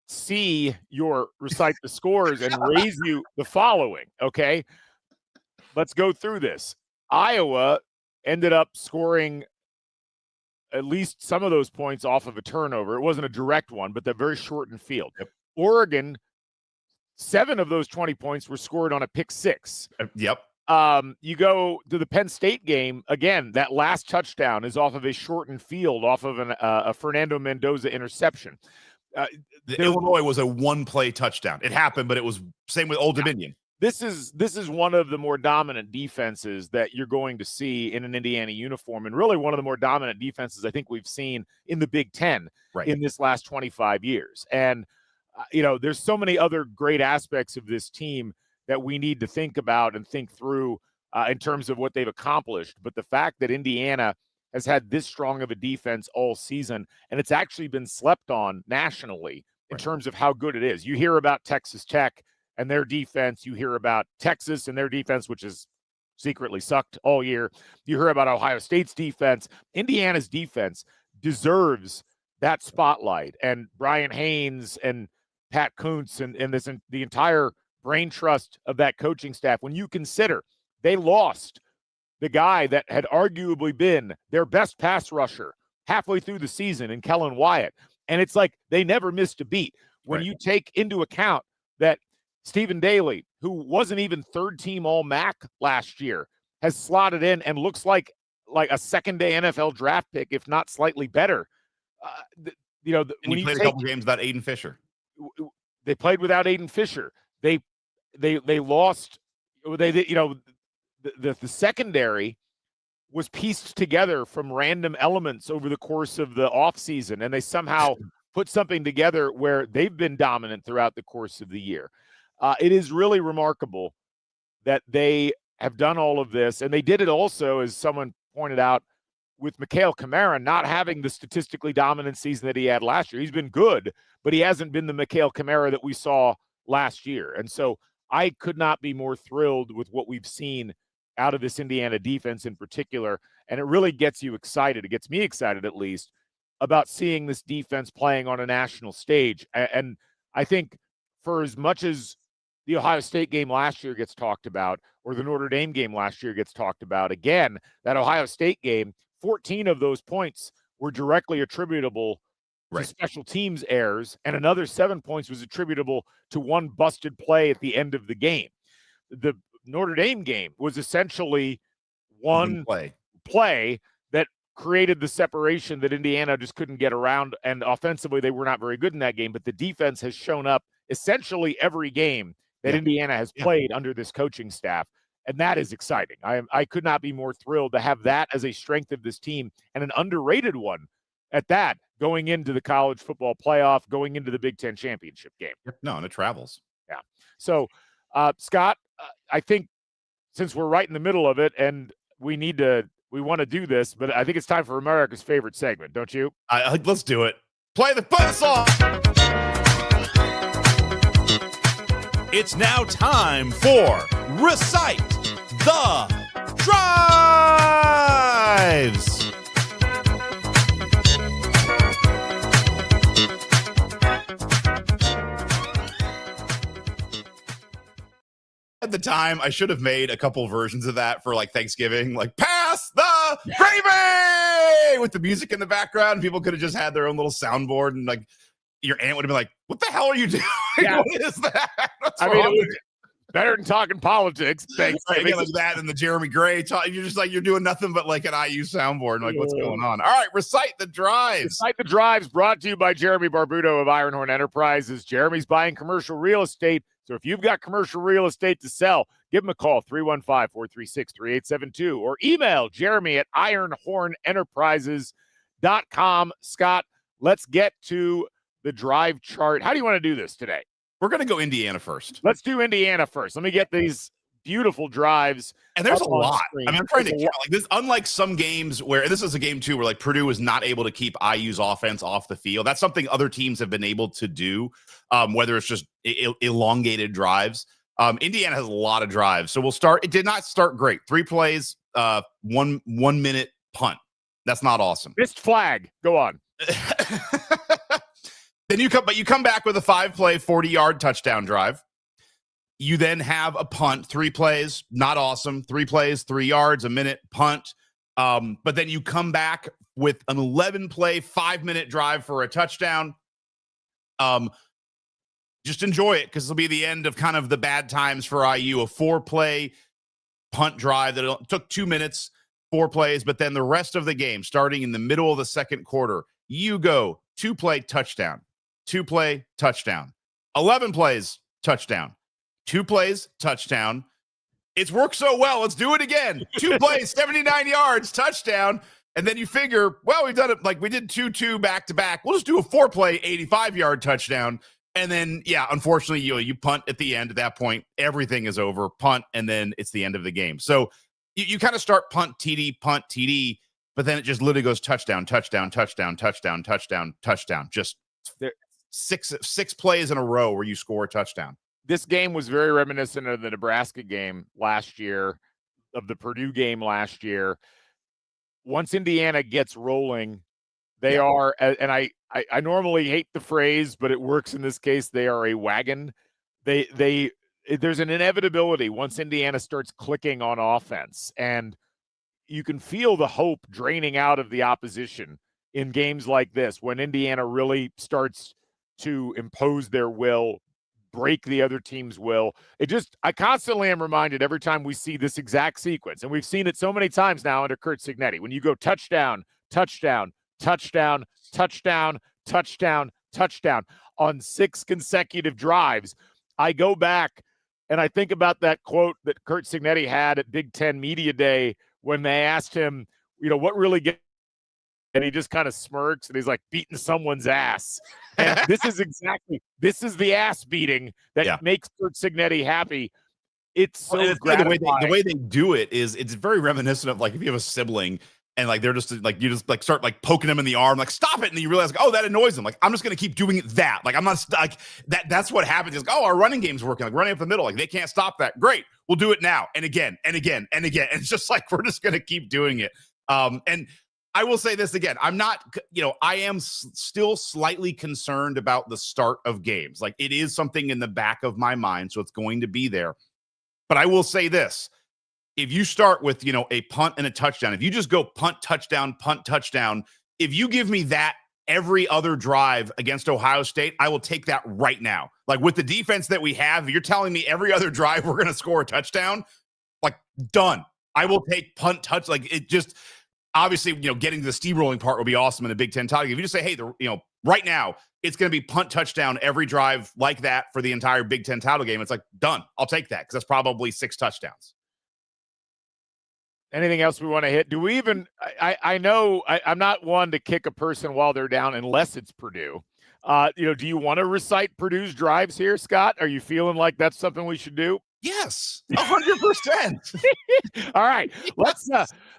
A: see your recite the scores and raise you the following. Okay, let's go through this. Iowa ended up scoring at least some of those points off of a turnover. It wasn't a direct one, but they're very shortened field.
B: Yep.
A: Oregon, 7 of those 20 points were scored on a pick 6.
B: Yep.
A: You go to the Penn State game, again, that last touchdown is off of a shortened field, off of a Fernando Mendoza interception.
B: Illinois was a 1-play touchdown. It happened, but it was same with Old Dominion.
A: This is one of the more dominant defenses that you're going to see in an Indiana uniform, and really one of the more dominant defenses I think we've seen in the Big Ten in this last 25 years. And, there's so many other great aspects of this team that we need to think about and think through in terms of what they've accomplished. But the fact that Indiana has had this strong of a defense all season, and it's actually been slept on nationally in terms of how good it is. You hear about Texas Tech and their defense. You hear about Texas and their defense, which has secretly sucked all year. You hear about Ohio State's defense. Indiana's defense deserves that spotlight. And Brian Haynes and Pat Kuntz and the entire brain trust of that coaching staff, when you consider they lost the guy that had arguably been their best pass rusher halfway through the season in Kellen Wyatt. And it's like they never missed a beat. when
B: Right.
A: you take into account that Stephen Daley, who wasn't even third-team All-MAC last year, has slotted in and looks like a second-day NFL draft pick, if not slightly better.
B: And
A: When
B: he
A: you
B: played a couple games without Aiden Fisher.
A: they played without Aiden Fisher. They lost. The secondary was pieced together from random elements over the course of the offseason, and they somehow put something together where they've been dominant throughout the course of the year. It is really remarkable that they have done all of this, and they did it also, as someone pointed out, with Mikhail Kamara not having the statistically dominant season that he had last year. He's been good, but he hasn't been the Mikhail Kamara that we saw last year. And so I could not be more thrilled with what we've seen out of this Indiana defense in particular. And it really gets you excited. It gets me excited, at least, about seeing this defense playing on a national stage. And I think for as much as the Ohio State game last year gets talked about, or the Notre Dame game last year gets talked about, again, that Ohio State game, 14 of those points were directly attributable to special teams errors, and another 7 points was attributable to one busted play at the end of the game. The Notre Dame game was essentially one play that created the separation that Indiana just couldn't get around, and offensively they were not very good in that game, but the defense has shown up essentially every game that Indiana has played under this coaching staff. And that is exciting. I could not be more thrilled to have that as a strength of this team, and an underrated one at that, going into the college football playoff, going into the Big Ten championship game.
B: No, and it travels.
A: Yeah. So, Scott, I think since we're right in the middle of it and we want to do this, but I think it's time for America's favorite segment, don't you?
B: Let's do it. Play the song. It's now time for Recite the Drives. At the time, I should have made a couple versions of that for like Thanksgiving, like pass the gravy with the music in the background. People could have just had their own little soundboard, and like your aunt would have been like, "What the hell are you doing?
A: Yeah.
B: What is that?"
A: I mean, it was better than talking politics. Thanks.
B: Right, like that and the Jeremy Gray talk. You're just like, you're doing nothing but like an IU soundboard. And like, what's going on? All right, Recite the Drives.
A: Recite the Drives, brought to you by Jeremy Barbuto of Ironhorn Enterprises. Jeremy's buying commercial real estate. So if you've got commercial real estate to sell, give him a call, 315-436-3872, or email Jeremy at ironhornenterprises.com. Scott, let's get to the drive chart. How do you want to do this today?
B: We're going to go Indiana first.
A: Let's do Indiana first. Let me get these beautiful drives.
B: And there's a lot. I mean, I'm trying to count like this, unlike some games where, and this is a game too, where like Purdue was not able to keep IU's offense off the field. That's something other teams have been able to do, whether it's just elongated drives. Indiana has a lot of drives. So we'll start. It did not start great. 3 plays, 1 minute punt. That's not awesome.
A: Missed flag. Go on.
B: Then you come back with a 5-play, 40-yard touchdown drive. You then have a punt, 3 plays, not awesome. 3 plays, 3 yards, a minute punt. But then you come back with an 11-play, 5-minute drive for a touchdown. Just enjoy it, because it'll be the end of kind of the bad times for IU. A 4-play punt drive that took 2 minutes, 4 plays, but then the rest of the game, starting in the middle of the second quarter, you go 2-play touchdown. 2-play touchdown, 11 plays touchdown, 2 plays touchdown. It's worked so well. Let's do it again. 2 plays, 79 yards, touchdown. And then you figure, well, we've done it like we did 2-2 back to back. We'll just do a 4-play, 85-yard touchdown. And then, yeah, unfortunately, you punt at the end. At that point, everything is over. Punt, and then it's the end of the game. So you kind of start punt, TD, but then it just literally goes touchdown, touchdown, touchdown, touchdown, touchdown, touchdown. Just there. Six plays in a row where you score a touchdown.
A: This game was very reminiscent of the Nebraska game last year, of the Purdue game last year. Once Indiana gets rolling, they are, and I normally hate the phrase, but it works in this case, they are a wagon. There's an inevitability once Indiana starts clicking on offense, and you can feel the hope draining out of the opposition in games like this when Indiana really starts to impose their will, break the other team's will. I constantly am reminded every time we see this exact sequence, and we've seen it so many times now under Curt Cignetti, when you go touchdown, touchdown, touchdown, touchdown, touchdown, touchdown on 6 consecutive drives. I go back and I think about that quote that Curt Cignetti had at Big Ten Media Day when they asked him, what really gets, and he just kind of smirks and he's like, beating someone's ass. And this is the ass beating that makes Curt Cignetti happy. It's so gratifying.
B: The way they do it is it's very reminiscent of like if you have a sibling and like they're just like, you just like start like poking them in the arm, like stop it. And then you realize like, oh, that annoys them. Like, I'm just going to keep doing that. Like, I'm not like that's what happens. It's like, oh, our running game's working, like running up the middle. Like they can't stop that. Great. We'll do it now. And again, and again, and again. And it's just like, we're just going to keep doing it. And I will say this again. I'm not, I am still slightly concerned about the start of games. Like it is something in the back of my mind. So it's going to be there. But I will say this. If you start with, a punt and a touchdown, if you just go punt, touchdown, if you give me that every other drive against Ohio State, I will take that right now. Like with the defense that we have, if you're telling me every other drive we're going to score a touchdown, like done. I will take punt, touch. Like it just, obviously, getting to the steamrolling part will be awesome in a Big Ten title. If you just say, hey, right now, it's going to be punt, touchdown every drive like that for the entire Big Ten title game. It's like, done. I'll take that because that's probably 6 touchdowns.
A: Anything else we want to hit? Do we even I know I'm not one to kick a person while they're down unless it's Purdue. Do you want to recite Purdue's drives here, Scott? Are you feeling like that's something we should do?
B: Yes, 100%.
A: All right. Let's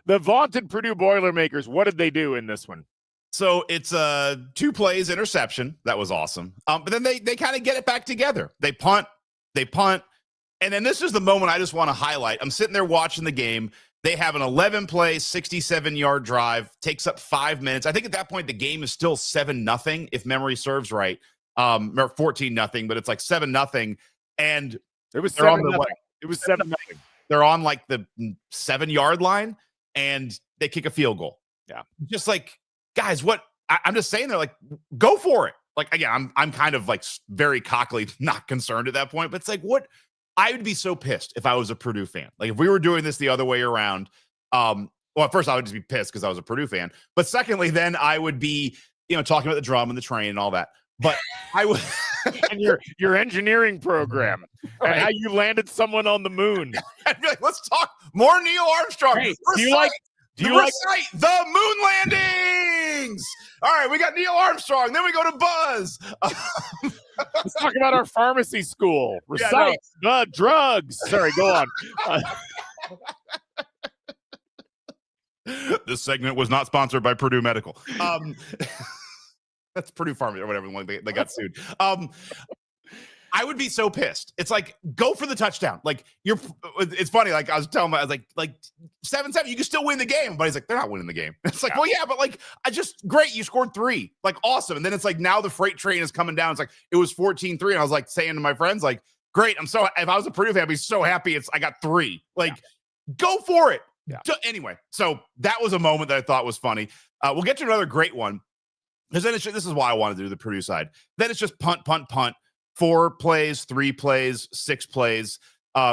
A: the vaunted Purdue Boilermakers, what did they do in this one?
B: So it's 2 plays interception. That was awesome. But then they kind of get it back together. They punt. And then this is the moment I just want to highlight. I'm sitting there watching the game. They have an 11-play, 67-yard drive, takes up 5 minutes. I think at that point, the game is still 7-0, if memory serves right, or 14-0, but it's like 7-0. And
A: it was 7-0. It was 7-0.
B: They're on like the 7-yard line, and they kick a field goal.
A: Yeah.
B: Just like, guys, what? I'm just saying, they're like, go for it. Like, again, I'm kind of like very cockily not concerned at that point, but it's like, what? I would be so pissed if I was a Purdue fan. Like if we were doing this the other way around, well, at first I would just be pissed because I was a Purdue fan. But secondly, then I would be, talking about the drum and the train and all that. But I would
A: and your engineering program right. And how you landed someone on the moon.
B: I'd be like, let's talk more Neil Armstrong.
A: Hey, do you like
B: the moon landings? All right, we got Neil Armstrong. Then we go to Buzz.
A: Let's talk about our pharmacy school. Recite the drugs. Sorry, go on.
B: This segment was not sponsored by Purdue Medical. That's Purdue Pharmacy or whatever the one they got sued. I would be so pissed. It's like, go for the touchdown. Like it's funny. Like I was telling him, I was like 7-7, you can still win the game. But he's like, they're not winning the game. It's like, well, yeah, but like, great. You scored 3, like awesome. And then it's like, now the freight train is coming down. It's like, it was 14-3. And I was like saying to my friends, like, great. If I was a Purdue fan, I'd be so happy. I got 3, like, go for it. Yeah. Anyway, so that was a moment that I thought was funny. We'll get to another great one. Because then this is why I want to do the Purdue side. Then it's just punt, 4 plays, 3 plays, 6 plays.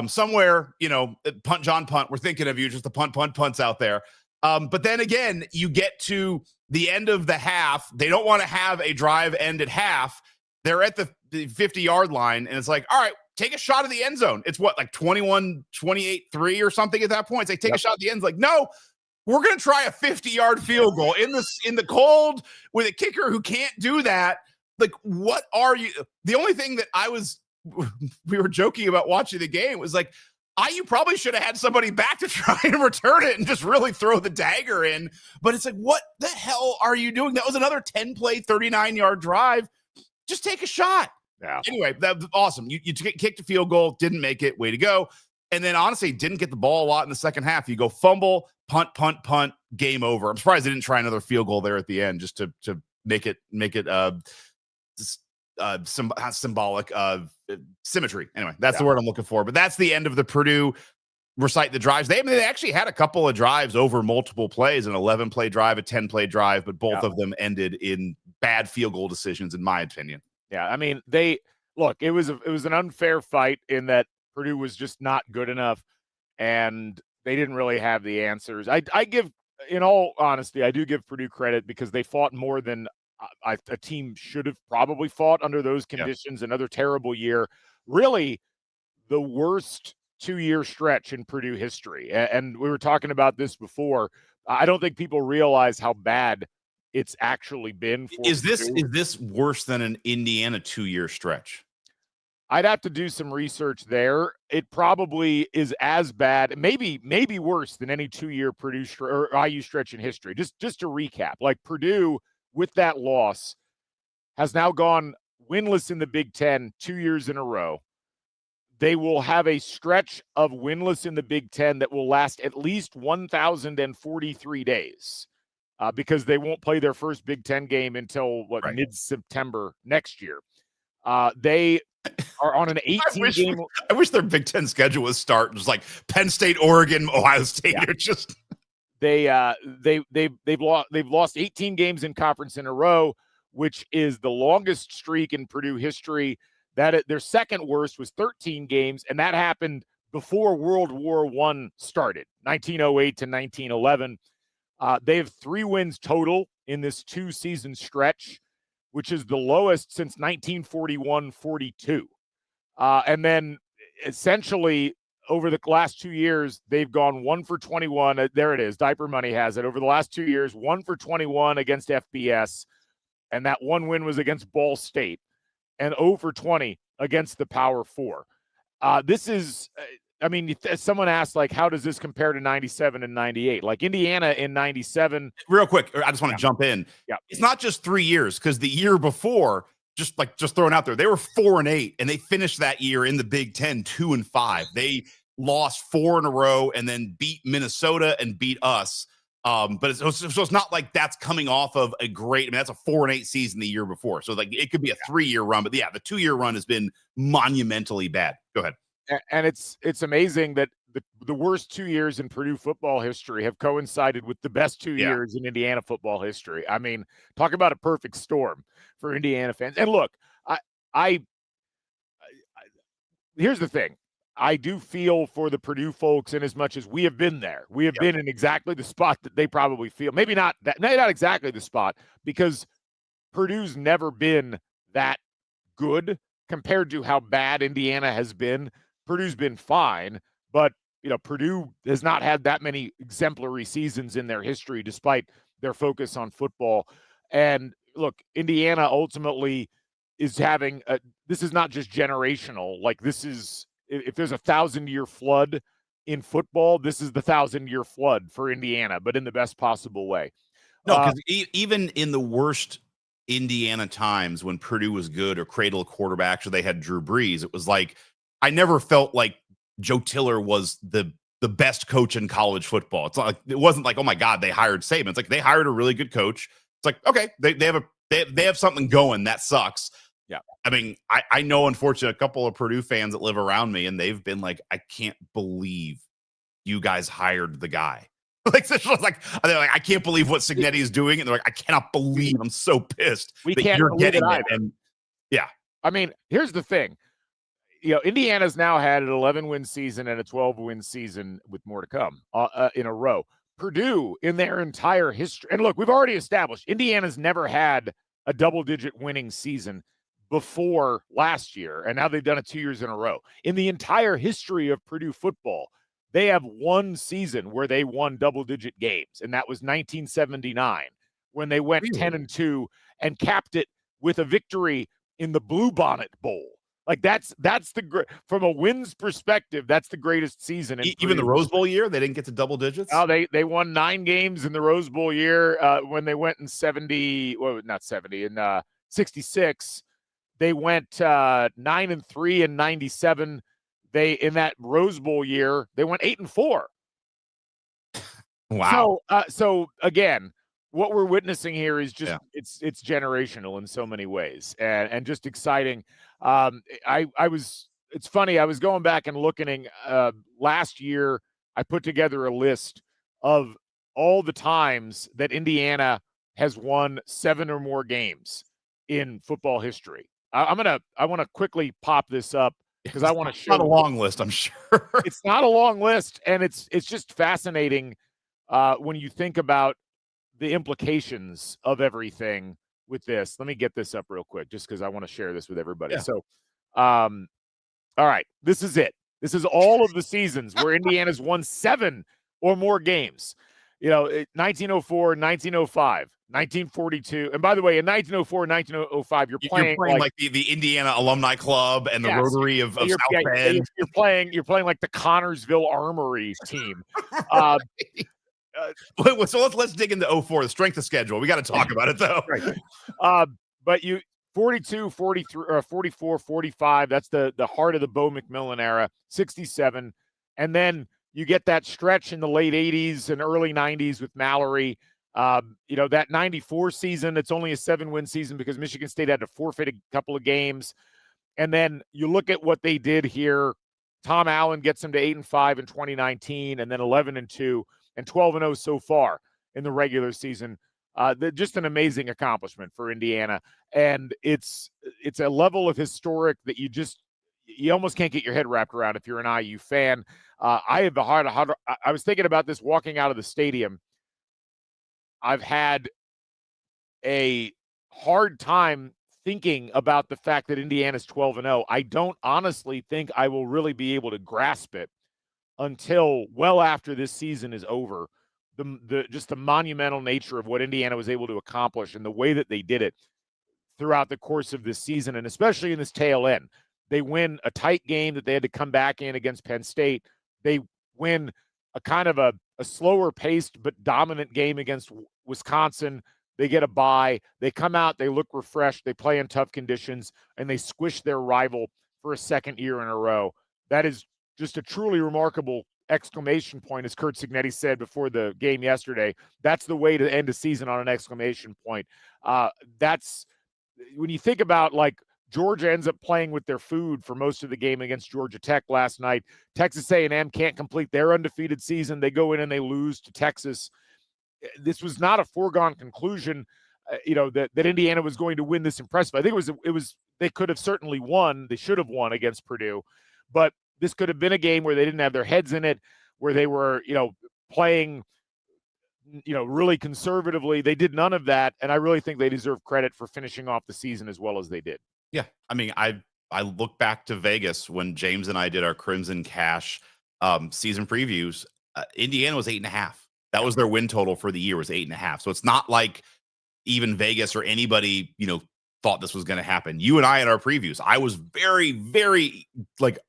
B: Somewhere, punt, John punt. We're thinking of you, just the punts out there. But then again, you get to the end of the half. They don't want to have a drive end at half. They're at the 50-yard line, and it's like, all right, take a shot at the end zone. It's what, like 21, 28, 3 or something at that point. It's like, take a shot at the end. It's like, no, we're going to try a 50-yard field goal in the cold with a kicker who can't do that. Like, what are you? The only thing that we were joking about watching the game was like, IU probably should have had somebody back to try and return it and just really throw the dagger in. But it's like, what the hell are you doing? That was another 10-play, 39-yard drive. Just take a shot.
A: Yeah.
B: Anyway, that was awesome. You kicked a field goal, didn't make it. Way to go. And then honestly, didn't get the ball a lot in the second half. You go fumble, punt, game over. I'm surprised they didn't try another field goal there at the end just to make it symbolic of symmetry. Anyway, that's the word I'm looking for. But that's the end of the Purdue Recite the Drives. They actually had a couple of drives over multiple plays, an 11-play drive, a 10-play drive, but both of them ended in bad field goal decisions, in my opinion.
A: Yeah, I mean, it was an unfair fight in that Purdue was just not good enough, and they didn't really have the answers. I give, in all honesty, I do give Purdue credit because they fought more than a team should have probably fought under those
B: Yeah.
A: conditions. Another terrible year, really the worst 2-year stretch in Purdue history. And we were talking about this before. I don't think people realize how bad it's actually been for Purdue.
B: Is this worse than an Indiana 2-year stretch?
A: I'd have to do some research there. It probably is as bad, maybe worse than any 2-year Purdue or IU stretch in history. Just to recap, like Purdue with that loss has now gone winless in the Big Ten 2 years in a row. They will have a stretch of winless in the Big Ten that will last at least 1,043 days because they won't play their first Big Ten game until mid-September next year. They are on an 18-game.
B: I wish their Big Ten schedule was start just like Penn State, Oregon, Ohio State.
A: Yeah.
B: They're just
A: they've lost 18 games in conference in a row, which is the longest streak in Purdue history. Their second worst was 13 games, and that happened before World War I started, 1908 to 1911. They have 3 wins total in this 2-season stretch, which is the lowest since 1941-42. And then essentially over the last 2 years, they've gone 1 for 21. There it is. Diaper Money has it. Over the last 2 years, 1 for 21 against FBS, and that one win was against Ball State, and 0 for 20 against the Power 4. This is, I mean, someone asked, like, how does this compare to 97 and 98? Like Indiana in 97.
B: Real quick, I just want to jump in.
A: Yeah.
B: It's not just 3 years, because the year before, just throwing out there, they were 4-8, and they finished that year in the Big Ten 2-5. They lost 4 in a row and then beat Minnesota and beat us. But it's not like that's coming off of a great, I mean, that's a 4-8 season the year before. So like it could be a 3-year run, but yeah, the 2-year run has been monumentally bad. Go ahead.
A: And it's amazing that the worst 2 years in Purdue football history have coincided with the best 2 years in Indiana football history. I mean, talk about a perfect storm for Indiana fans. And look, I here's the thing. I do feel for the Purdue folks in as much as we have been there. We have been in exactly the spot that they probably feel. Maybe not exactly the spot, because Purdue's never been that good compared to how bad Indiana has been. Purdue's been fine, but Purdue has not had that many exemplary seasons in their history, despite their focus on football. And look, Indiana ultimately is having this is not just generational. Like, this is, if there's a 1,000-year flood in football, this is the 1,000-year flood for Indiana, but in the best possible way.
B: No, because even in the worst Indiana times when Purdue was good or cradle quarterbacks or they had Drew Brees, it was like, I never felt like Joe Tiller was the best coach in college football. It's not like, it wasn't like, oh my God, they hired Saban. It's like they hired a really good coach. It's like, okay, they have something going. That sucks.
A: Yeah.
B: I mean, I know, unfortunately, a couple of Purdue fans that live around me, and they've been like, I can't believe you guys hired the guy. Like, they're like, I can't believe what Cignetti is doing. And they're like, I cannot believe, I'm so pissed that you're getting it. And yeah.
A: I mean, here's the thing. Indiana's now had an 11-win season and a 12-win season with more to come in a row. Purdue, in their entire history, and look, we've already established Indiana's never had a double-digit winning season before last year, and now they've done it 2 years in a row. In the entire history of Purdue football, they have one season where they won double-digit games, and that was 1979 when they went 10-2 and capped it with a victory in the Bluebonnet Bowl. Like, that's from a wins perspective, that's the greatest season.
B: Even the Rose Bowl year, they didn't get to double digits.
A: Oh, they won 9 games in the Rose Bowl year when they went in 66. They went 9-3 in 97. In that Rose Bowl year, they went 8-4.
B: Wow.
A: So again, what we're witnessing here is just it's generational in so many ways, and just exciting. It's funny. I was going back and looking. Last year, I put together a list of all the times that Indiana has won 7 or more games in football history. I want to quickly pop this up because I want to show.
B: Not a long list, I'm sure.
A: It's not a long list, and it's just fascinating when you think about the implications of everything with this. Let me get this up real quick, just because I want to share this with everybody.
B: Yeah.
A: So, all right, this is it. This is all of the seasons where Indiana's won 7 or more games. 1904, 1905, 1942. And by the way, in 1904 and 1905, you're playing
B: like the Indiana Alumni Club and the Rotary of South Bend.
A: You're playing like the Connorsville Armory team.
B: So let's dig into 04, the strength of schedule. We got to talk about it, though.
A: Right. But 42, 43, 44, 45, that's the heart of the Bo McMillan era, 67. And then you get that stretch in the late 80s and early 90s with Mallory. That 94 season, it's only a 7-win season because Michigan State had to forfeit a couple of games. And then you look at what they did here. Tom Allen gets them to 8-5 in 2019, and then 11-2 and 12-0 so far in the regular season. Just an amazing accomplishment for Indiana. And it's a level of historic that you almost can't get your head wrapped around if you're an IU fan. I was thinking about this walking out of the stadium. I've had a hard time thinking about the fact that Indiana's 12-0. I don't honestly think I will really be able to grasp it until well after this season is over. The monumental nature of what Indiana was able to accomplish and the way that they did it throughout the course of this season, and especially in this tail end. They win a tight game that they had to come back in against Penn State. They win a kind of a slower paced but dominant game against Wisconsin. They get a bye. They come out, they look refreshed, they play in tough conditions, and they squish their rival for a second year in a row. That is just a truly remarkable exclamation point, as Kurt Signetti said before the game yesterday. That's the way to end a season, on an exclamation point. That's when you think about, like, Georgia ends up playing with their food for most of the game against Georgia Tech last night. Texas A&M can't complete their undefeated season. They go in and they lose to Texas. This was not a foregone conclusion, that Indiana was going to win this impressive. I think it was they could have certainly won. They should have won against Purdue, but this could have been a game where they didn't have their heads in it, where they were, playing, really conservatively. They did none of that, and I really think they deserve credit for finishing off the season as well as they did.
B: Yeah, I mean, I look back to Vegas when James and I did our Crimson Cash season previews. Indiana was 8.5. That was their win total for the year, was 8.5. So it's not like even Vegas or anybody, thought this was going to happen. You and I in our previews, I was very, very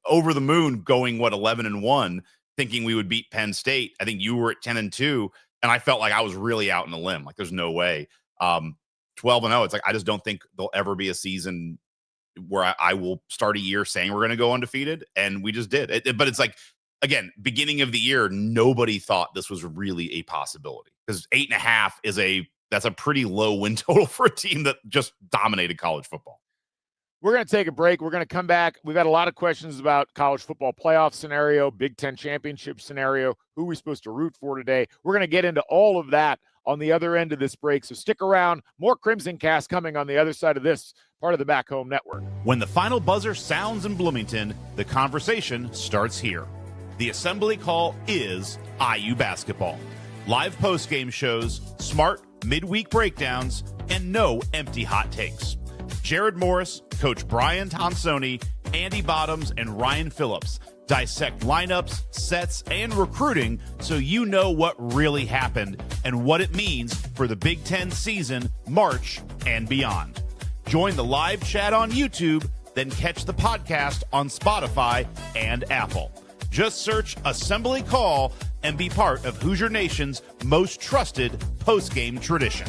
B: over the moon going 11-1, thinking we would beat Penn State. I think you were at 10-2, and I felt like I was really out in the limb. Like, there's no way. 12-0. It's like, I just don't think there'll ever be a season where I will start a year saying we're going to go undefeated, and we just did. But it's like, again, beginning of the year, nobody thought this was really a possibility, because 8.5 that's a pretty low win total for a team that just dominated college football.
A: We're going to take a break. We're going to come back. We've had a lot of questions about college football playoff scenario, Big Ten championship scenario, who we're supposed to root for today. We're going to get into all of that on the other end of this break, so stick around. More Crimson Cast coming on the other side of this, part of the Back Home Network.
C: When the final buzzer sounds in Bloomington, the conversation starts here. The assembly call is IU basketball. Live post-game shows, smart midweek breakdowns, and no empty hot takes. Jared Morris, Coach Brian Tonsoni, Andy Bottoms, and Ryan Phillips dissect lineups, sets, and recruiting so you know what really happened and what it means for the Big Ten season, March, and beyond. Join the live chat on YouTube, then catch the podcast on Spotify and Apple. Just search Assembly Call and be part of Hoosier Nation's most trusted post-game tradition.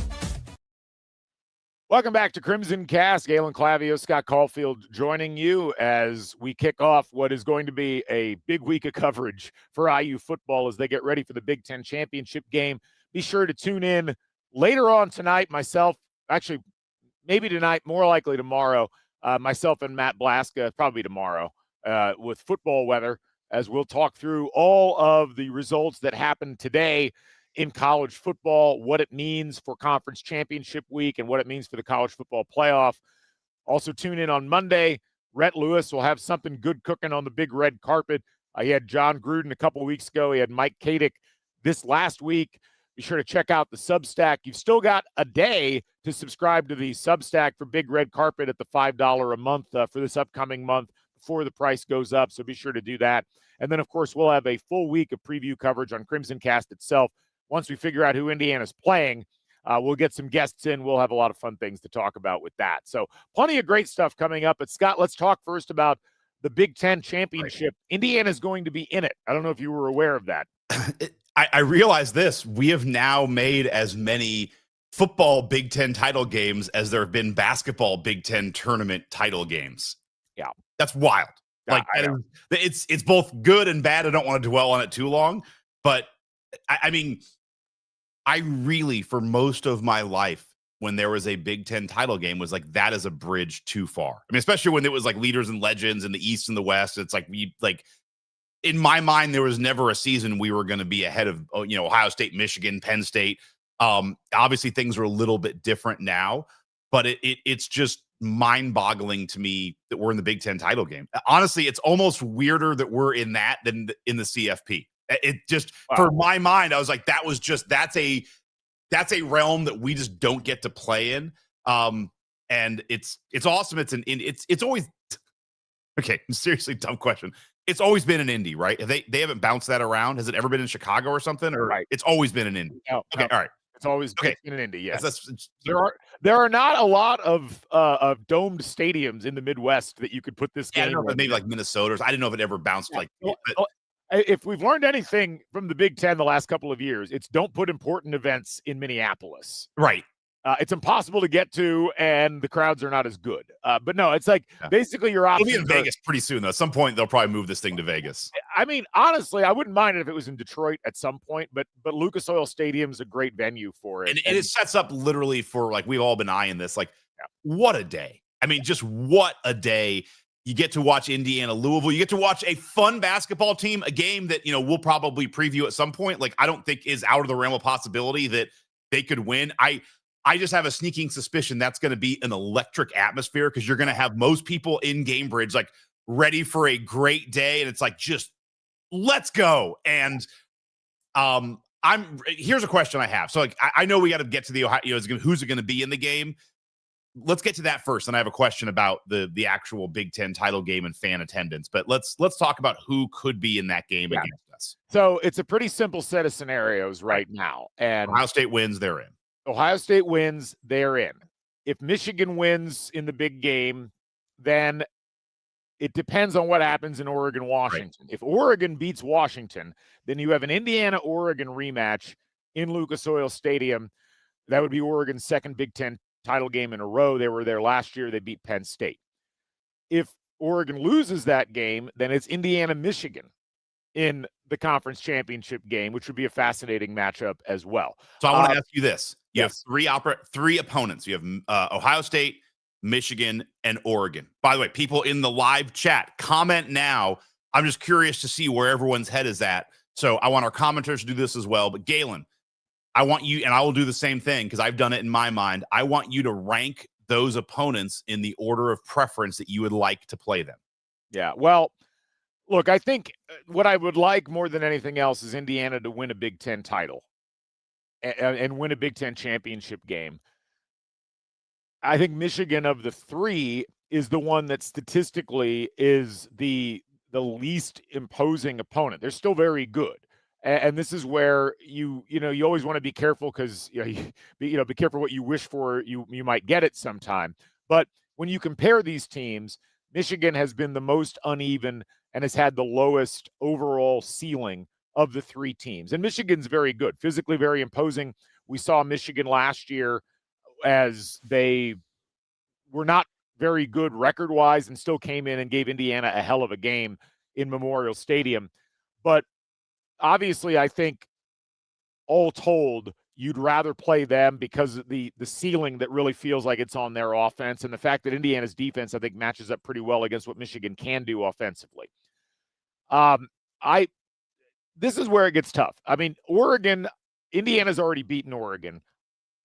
A: Welcome back to Crimson Cast. Galen, Clavio, Scott Caulfield joining you as we kick off what is going to be a big week of coverage for IU football as they get ready for the Big Ten championship game. Be sure to tune in later on tonight. Myself, actually, maybe tonight, more likely tomorrow, myself and Matt Blaska, probably tomorrow, with football weather, as we'll talk through all of the results that happened today in college football, what it means for conference championship week, and what it means for the college football playoff. Also tune in on Monday. Rhett Lewis will have something good cooking on the big red carpet. He had John Gruden a couple of weeks ago. He had Mike Kadick this last week. Be sure to check out the Substack. You've still got a day to subscribe to the Substack for Big Red Carpet at the $5 a month for this upcoming month before the price goes up. So be sure to do that. And then, of course, we'll have a full week of preview coverage on Crimson Cast itself. Once we figure out who Indiana's playing, we'll get some guests in. We'll have a lot of fun things to talk about with that. So plenty of great stuff coming up. But, Scott, let's talk first about the Big Ten championship. Right. Indiana's going to be in it. I don't know if you were aware of that.
B: I realize this. We have now made as many football Big Ten title games as there have been basketball Big Ten tournament title games.
A: Yeah.
B: That's wild. Like, it's both good and bad. I don't want to dwell on it too long. But, I mean, I really, for most of my life, when there was a Big Ten title game, was like, that is a bridge too far. I mean, especially when it was like leaders and legends in the East and the West. It's like, in my mind, there was never a season we were going to be ahead of, Ohio State, Michigan, Penn State. Obviously, things are a little bit different now, but it's just mind-boggling to me that we're in the Big Ten title game. Honestly, it's almost weirder that we're in that than in the CFP. It just, for my mind, I was like, that's a realm that we just don't get to play in. And it's awesome. It's always okay. Seriously, dumb question. It's always been an Indy, right? They haven't bounced that around. Has it ever been in Chicago or something? Or
A: right.
B: It's always been an Indy.
A: No,
B: okay, all right.
A: It's always been an Indy. Yes,
B: there
A: are not a lot of domed stadiums in the Midwest that you could put this game.
B: I don't know, maybe like Minnesota. I didn't know if it ever bounced like.
A: If we've learned anything from the Big Ten the last couple of years, it's don't put important events in Minneapolis.
B: Right.
A: It's impossible to get to, and the crowds are not as good. But no, it's like basically your options.
B: It'll be in Vegas pretty soon, though. At some point, they'll probably move this thing to Vegas.
A: I mean, honestly, I wouldn't mind it if it was in Detroit at some point, but Lucas Oil Stadium's a great venue for it.
B: And it sets up literally for, like, we've all been eyeing this. Like, what a day. I mean, just what a day. You get to watch Indiana, Louisville. You get to watch a fun basketball team, a game that, we'll probably preview at some point. Like, I don't think is out of the realm of possibility that they could win. I just have a sneaking suspicion that's going to be an electric atmosphere because you're going to have most people in Gamebridge like ready for a great day. And it's like, just let's go. And here's a question I have. So like, I know we got to get to the Ohio, who's going to be in the game. Let's get to that first. And I have a question about the actual Big Ten title game and fan attendance. But let's talk about who could be in that game against us.
A: So it's a pretty simple set of scenarios right now. And
B: Ohio State wins, they're in.
A: Ohio State wins, they're in. If Michigan wins in the big game, then it depends on what happens in Oregon-Washington. Right. If Oregon beats Washington, then you have an Indiana-Oregon rematch in Lucas Oil Stadium. That would be Oregon's second Big Ten title game in a row. They were there last year. They beat Penn State. If Oregon loses that game, then it's Indiana-Michigan in the conference championship game, which would be a fascinating matchup as well.
B: So I want to ask you this. You have three opponents. You have Ohio State, Michigan, and Oregon. By the way, people in the live chat, comment now. I'm just curious to see where everyone's head is at. So I want our commenters to do this as well. But Galen, I want you, and I will do the same thing because I've done it in my mind. I want you to rank those opponents in the order of preference that you would like to play them.
A: Yeah, well, look, I think what I would like more than anything else is Indiana to win a Big Ten title and win a Big Ten championship game. I think Michigan of the three is the one that statistically is the least imposing opponent. They're still very good. And this is where you always want to be careful because be careful what you wish for. You might get it sometime. But when you compare these teams, Michigan has been the most uneven and has had the lowest overall ceiling of the three teams. And Michigan's very good, physically very imposing. We saw Michigan last year as they were not very good record-wise and still came in and gave Indiana a hell of a game in Memorial Stadium. But obviously, I think all told, you'd rather play them because of the ceiling that really feels like it's on their offense, and the fact that Indiana's defense, I think, matches up pretty well against what Michigan can do offensively. This is where it gets tough. I mean, Indiana's already beaten Oregon,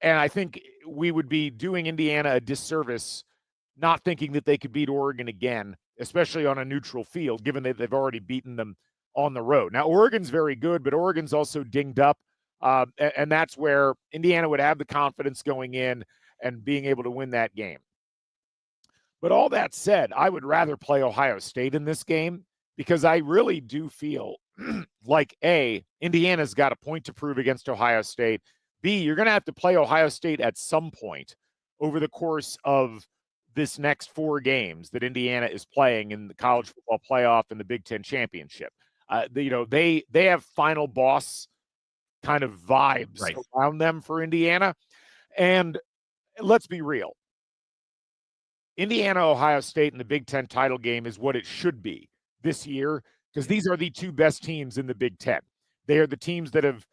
A: and I think we would be doing Indiana a disservice not thinking that they could beat Oregon again, especially on a neutral field, given that they've already beaten them on the road. Now, Oregon's very good, but Oregon's also dinged up, and that's where Indiana would have the confidence going in and being able to win that game. But all that said, I would rather play Ohio State in this game because I really do feel like, A, Indiana's got a point to prove against Ohio State. B, you're going to have to play Ohio State at some point over the course of this next 4 games that Indiana is playing in the college football playoff and the Big Ten championship. They have final boss kind of vibes around them for Indiana. And let's be real. Indiana, Ohio State in the Big Ten title game is what it should be this year because these are the 2 best teams in the Big Ten. They are the teams that have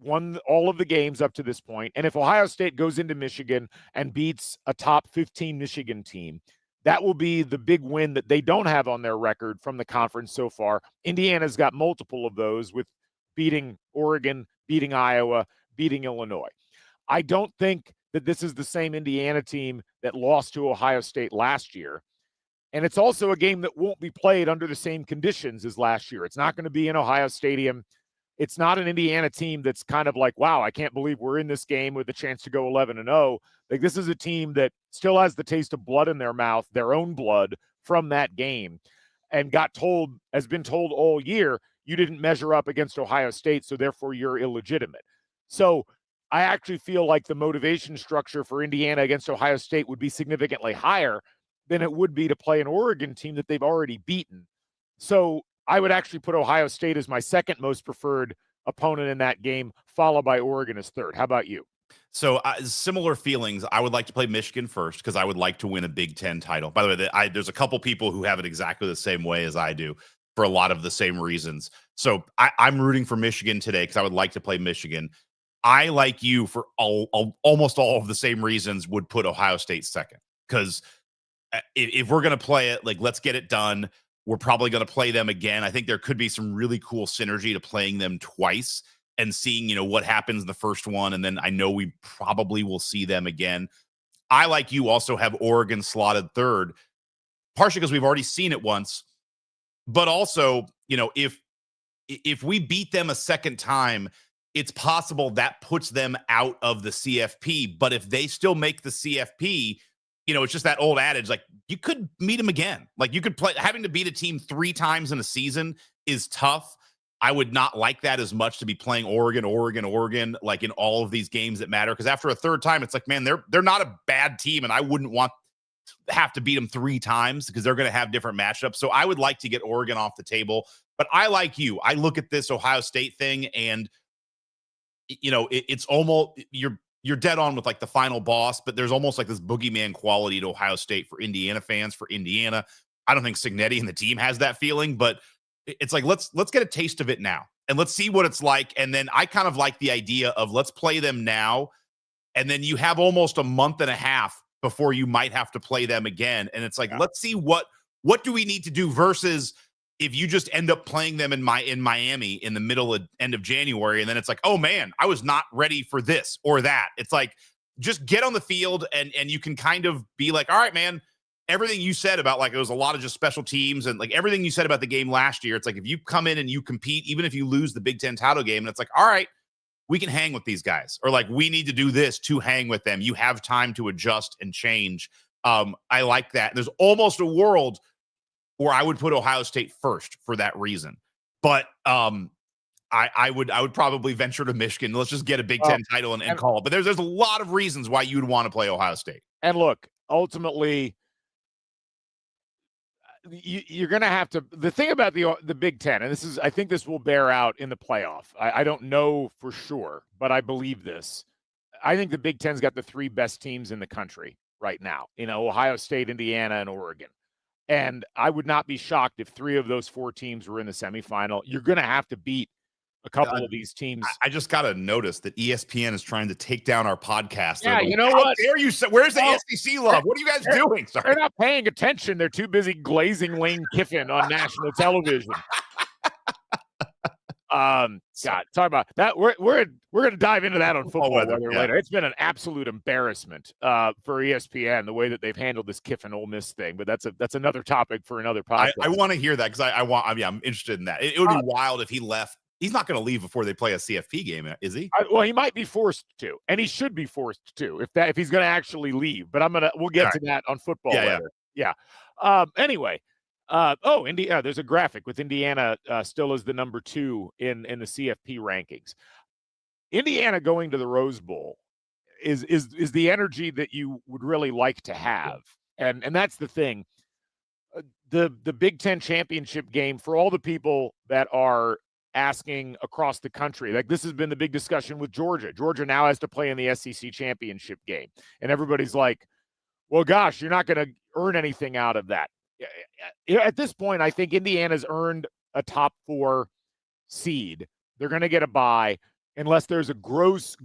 A: won all of the games up to this point. And if Ohio State goes into Michigan and beats a top 15 Michigan team, that will be the big win that they don't have on their record from the conference so far. Indiana's got multiple of those with beating Oregon, beating Iowa, beating Illinois. I don't think that this is the same Indiana team that lost to Ohio State last year. And it's also a game that won't be played under the same conditions as last year. It's not going to be in Ohio Stadium. It's not an Indiana team that's kind of like, wow, I can't believe we're in this game with a chance to go 11-0. Like, this is a team that still has the taste of blood in their mouth, their own blood from that game, and has been told all year, you didn't measure up against Ohio State, so therefore you're illegitimate. So I actually feel like the motivation structure for Indiana against Ohio State would be significantly higher than it would be to play an Oregon team that they've already beaten. So I would actually put Ohio State as my second most preferred opponent in that game, followed by Oregon as third. How about you?
B: So similar feelings. I would like to play Michigan first because I would like to win a Big Ten title. By the way, there's a couple people who have it exactly the same way as I do for a lot of the same reasons. So I'm rooting for Michigan today because I would like to play Michigan. I, like you, for almost all of the same reasons, would put Ohio State second because if we're going to play it, like, let's get it done. We're probably going to play them again. I think there could be some really cool synergy to playing them twice and seeing, what happens in the first one. And then I know we probably will see them again. I, like you, also have Oregon slotted third, partially because we've already seen it once, but also, if we beat them a second time, it's possible that puts them out of the CFP. But if they still make the CFP, it's just that old adage, like, you could meet them again. Like, you could play, having to beat a team 3 times in a season is tough. I would not like that as much, to be playing Oregon, like, in all of these games that matter. Because after a third time, it's like, man, they're not a bad team, and I wouldn't want to have to beat them 3 times because they're going to have different matchups. So I would like to get Oregon off the table. But I, like you, I look at this Ohio State thing, and it's almost, you're dead on with, like, the final boss, but there's almost like this boogeyman quality to Ohio State for Indiana fans, for Indiana. I don't think Cignetti and the team has that feeling, but it's like, let's get a taste of it now and let's see what it's like. And then I kind of like the idea of, let's play them now, and then you have almost a month and a half before you might have to play them again. And it's like, let's see what do we need to do, versus if you just end up playing them in Miami in the end of January, and then it's like, oh man, I was not ready for this or that. It's like, just get on the field and you can kind of be like, all right, man, everything you said about, like, it was a lot of just special teams, and like everything you said about the game last year, it's like, if you come in and you compete, even if you lose the Big Ten title game, and it's like, all right, we can hang with these guys, or like, we need to do this to hang with them. You have time to adjust and change. I like that. There's almost a world where I would put Ohio State first for that reason. But I would probably venture to Michigan. Let's just get a Big Ten title and call it. But there's a lot of reasons why you'd want to play Ohio State.
A: And look, ultimately, you're going to have to. The thing about the Big Ten, and I think this will bear out in the playoff. I don't know for sure, but I believe this. I think the Big Ten's got the 3 best teams in the country right now. Ohio State, Indiana, and Oregon. And I would not be shocked if 3 of those 4 teams were in the semifinal. You're going to have to beat a couple of these teams.
B: I just got to notice that ESPN is trying to take down our podcast.
A: Yeah,
B: like,
A: you know
B: how
A: what?
B: dare you? Where's the SEC love? What are you guys doing? Sorry.
A: They're not paying attention. They're too busy glazing Lane Kiffin on national television. God, talk about that. We're going to dive into that on football weather
B: yeah.
A: later. It's been an absolute embarrassment for ESPN, the way that they've handled this Kiffin Ole Miss thing. But that's another topic for another podcast.
B: I want to hear that because I'm interested in that. It would be wild if he left. He's not going to leave before they play a CFP game, is he?
A: Well, he might be forced to, and he should be forced to if he's going to actually leave. But we'll get to that on football later. Yeah. Anyway. There's a graphic with Indiana still as the number 2 in the CFP rankings. Indiana going to the Rose Bowl is the energy that you would really like to have, and that's the thing. The Big Ten championship game, for all the people that are asking across the country, like this has been the big discussion with Georgia. Georgia now has to play in the SEC championship game, and everybody's like, "Well, gosh, you're not going to earn anything out of that." At this point, I think Indiana's earned a top 4 seed. They're going to get a bye unless there's a gross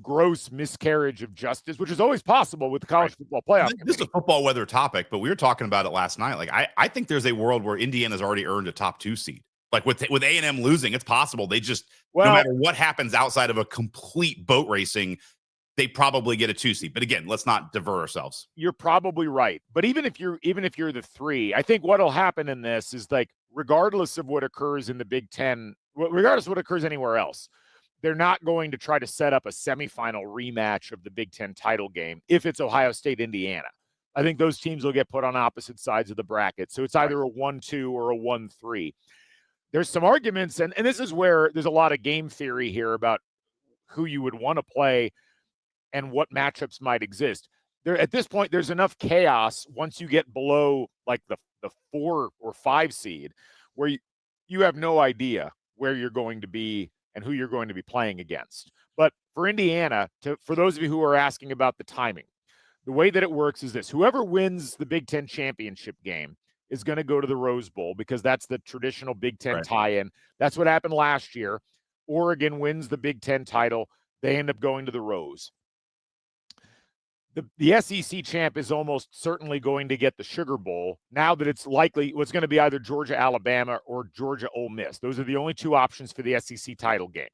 A: miscarriage of justice, which is always possible with the college football playoff.
B: This is a football weather topic, but we were talking about it last night. Like I think there's a world where Indiana's already earned a top 2 seed. Like with A&M losing, it's possible. They just, no matter what happens outside of a complete boat racing, they probably get a 2 seed. But again, let's not divert ourselves.
A: You're probably right. But even if you're the 3, I think what'll happen in this is, like, regardless of what occurs in the Big Ten, regardless of what occurs anywhere else, they're not going to try to set up a semifinal rematch of the Big Ten title game if it's Ohio State, Indiana. I think those teams will get put on opposite sides of the bracket. So it's either a 1-2 or a 1-3. There's some arguments, and this is where there's a lot of game theory here about who you would want to play and what matchups might exist. At this point, there's enough chaos once you get below like the 4 or 5 seed where you have no idea where you're going to be and who you're going to be playing against. But for Indiana, for those of you who are asking about the timing, the way that it works is this: whoever wins the Big Ten championship game is going to go to the Rose Bowl because that's the traditional Big Ten tie-in. That's what happened last year. Oregon wins the Big Ten title. They end up going to the Rose. The SEC champ is almost certainly going to get the Sugar Bowl now that it's likely it's going to be either Georgia, Alabama, or Georgia, Ole Miss. Those are the only 2 options for the SEC title game.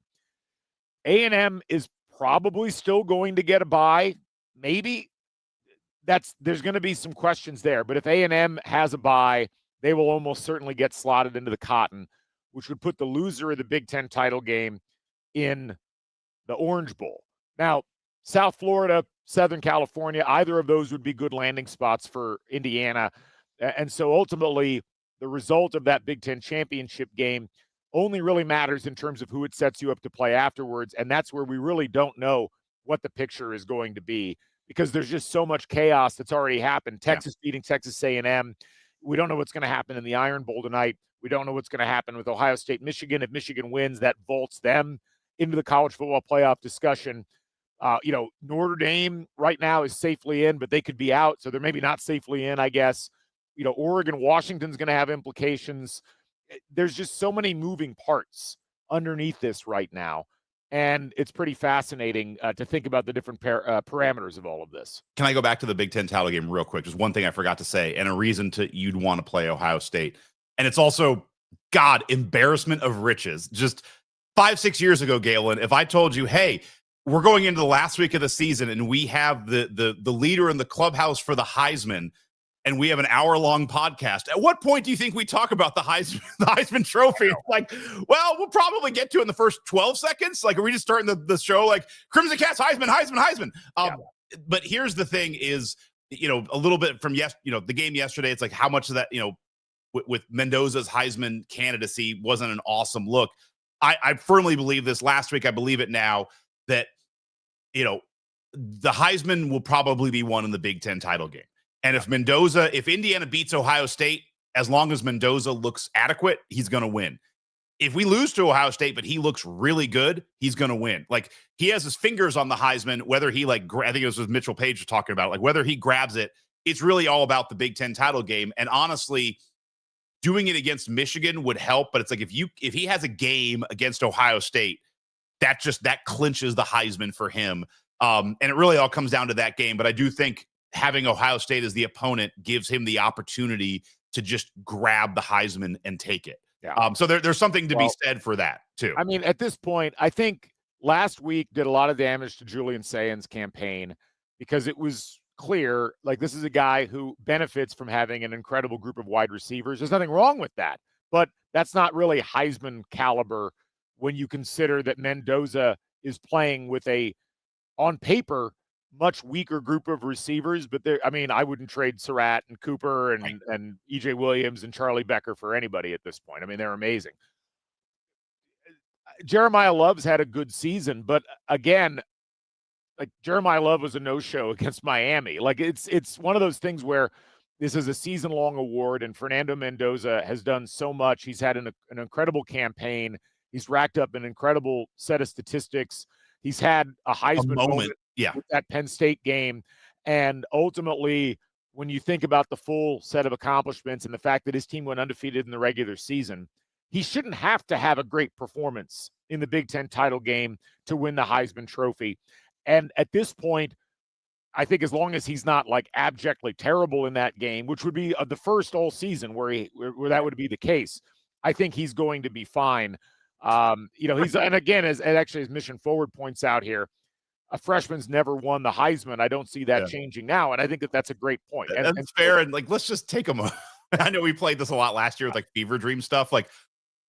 A: A&M is probably still going to get a bye. Maybe there's going to be some questions there. But if A&M has a bye, they will almost certainly get slotted into the Cotton, which would put the loser of the Big Ten title game in the Orange Bowl. Now, South Florida, Southern California, either of those would be good landing spots for Indiana. And so ultimately, the result of that Big Ten championship game only really matters in terms of who it sets you up to play afterwards. And that's where we really don't know what the picture is going to be, because there's just so much chaos that's already happened. Texas beating Texas A&M. We don't know what's going to happen in the Iron Bowl tonight. We don't know what's going to happen with Ohio State, Michigan. If Michigan wins, that vaults them into the college football playoff discussion. Notre Dame right now is safely in, but they could be out, so they're maybe not safely in, I guess. Oregon, Washington's going to have implications. There's just so many moving parts underneath this right now, and it's pretty fascinating to think about the different parameters of all of this.
B: Can I go back to the Big Ten title game real quick? Just one thing I forgot to say, and a reason you'd want to play Ohio State. And it's also, God, embarrassment of riches. Just 5-6 years ago, Galen, if I told you, hey, we're going into the last week of the season and we have the leader in the clubhouse for the Heisman, and we have an hour-long podcast, at what point do you think we talk about the Heisman Trophy? Like, well, we'll probably get to it in the first 12 seconds. Like, are we just starting the show like Crimson Cats, Heisman? But here's the thing is, a little bit from the game yesterday, it's like how much of that, with Mendoza's Heisman candidacy wasn't an awesome look. I firmly believe this last week. I believe it now that, the Heisman will probably be won in the Big Ten title game. And if Indiana beats Ohio State, as long as Mendoza looks adequate, he's going to win. If we lose to Ohio State, but he looks really good, he's going to win. Like, he has his fingers on the Heisman, whether he I think it was Mitchell Page was talking about, like whether he grabs it, it's really all about the Big Ten title game. And honestly, doing it against Michigan would help. But it's like, if he has a game against Ohio State, that clinches the Heisman for him. And it really all comes down to that game. But I do think having Ohio State as the opponent gives him the opportunity to just grab the Heisman and take it.
A: Yeah.
B: So there's something to be said for that too.
A: I mean, at this point, I think last week did a lot of damage to Julian Sayen's campaign because it was clear, like, this is a guy who benefits from having an incredible group of wide receivers. There's nothing wrong with that, but that's not really Heisman caliber when you consider that Mendoza is playing with a, on paper, much weaker group of receivers. But I mean, I wouldn't trade Surratt and Cooper and EJ Williams and Charlie Becker for anybody at this point. I mean, they're amazing. Jeremiah Love's had a good season, but again, like, Jeremiah Love was a no-show against Miami. Like, it's one of those things where this is a season-long award, and Fernando Mendoza has done so much. He's had an incredible campaign. He's racked up an incredible set of statistics. He's had a Heisman moment with that Penn State game. And ultimately, when you think about the full set of accomplishments and the fact that his team went undefeated in the regular season, he shouldn't have to have a great performance in the Big Ten title game to win the Heisman Trophy. And at this point, I think as long as he's not like abjectly terrible in that game, which would be the first all season where that would be the case, I think he's going to be fine. He's, and again, as Mission Forward points out here, a freshman's never won the Heisman. I don't see that changing now, and I think that's a great point.
B: That's fair. And like, let's just take them. I know we played this a lot last year with like Fever Dream stuff. Like,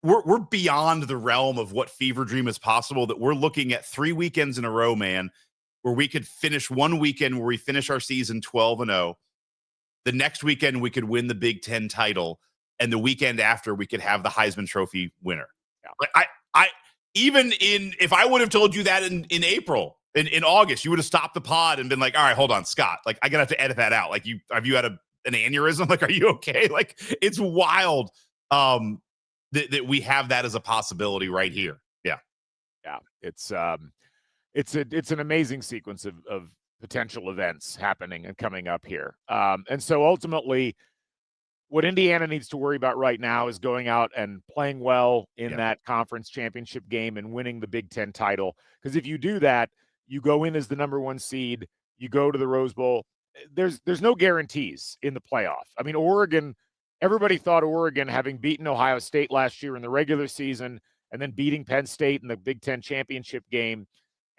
B: we're beyond the realm of what Fever Dream is possible. That we're looking at 3 weekends in a row, man, where we could finish one weekend where we finish our season 12-0. The next weekend we could win the Big Ten title, and the weekend after we could have the Heisman Trophy winner. Yeah. Like, I even if I would have told you that in April, in August, you would have stopped the pod and been like, all right, hold on, Scott. Like, I'm gonna have to edit that out. Like, have you had an aneurysm? Like, are you okay? Like, it's wild that we have that as a possibility right here. Yeah.
A: Yeah. It's an amazing sequence of potential events happening and coming up here. And so ultimately, what Indiana needs to worry about right now is going out and playing well in that conference championship game and winning the Big Ten title. Because if you do that, you go in as the number 1 seed, you go to the Rose Bowl. There's no guarantees in the playoff. I mean, Oregon, everybody thought Oregon, having beaten Ohio State last year in the regular season and then beating Penn State in the Big Ten championship game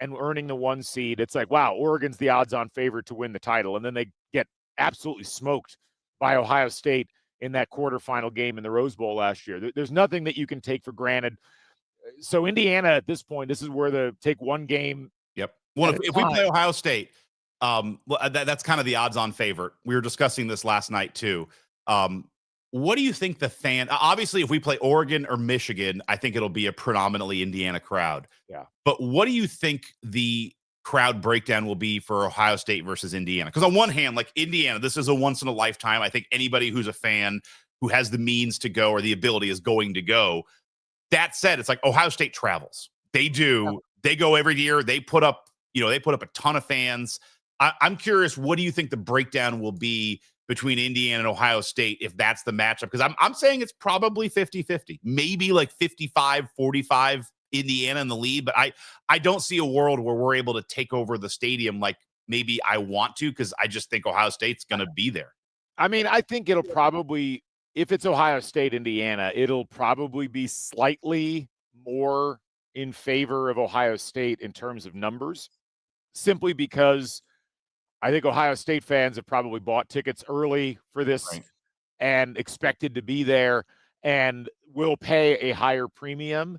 A: and earning the 1 seed, it's like, wow, Oregon's the odds-on favorite to win the title. And then they get absolutely smoked by Ohio State in that quarterfinal game in the Rose Bowl last year. There's nothing that you can take for granted. So Indiana at this point, this is where the take one game.
B: Yep. Well, if we play Ohio State, that's kind of the odds-on favorite. We were discussing this last night too. What do you think the fan? Obviously, if we play Oregon or Michigan, I think it'll be a predominantly Indiana crowd.
A: Yeah.
B: But what do you think the crowd breakdown will be for Ohio State versus Indiana? Because on one hand, like, Indiana, this is a once in a lifetime. I think anybody who's a fan who has the means to go or the ability is going to go. That said, it's like Ohio State travels. They do. Yeah. They go every year. They put up a ton of fans. I'm curious, what do you think the breakdown will be between Indiana and Ohio State if that's the matchup? Because I'm saying it's probably 50-50, maybe like 55-45 Indiana in the lead, but I don't see a world where we're able to take over the stadium like maybe I want to, because I just think Ohio State's going to be there.
A: I mean, I think it'll probably, if it's Ohio State, Indiana, it'll probably be slightly more in favor of Ohio State in terms of numbers, simply because I think Ohio State fans have probably bought tickets early for this and expected to be there and will pay a higher premium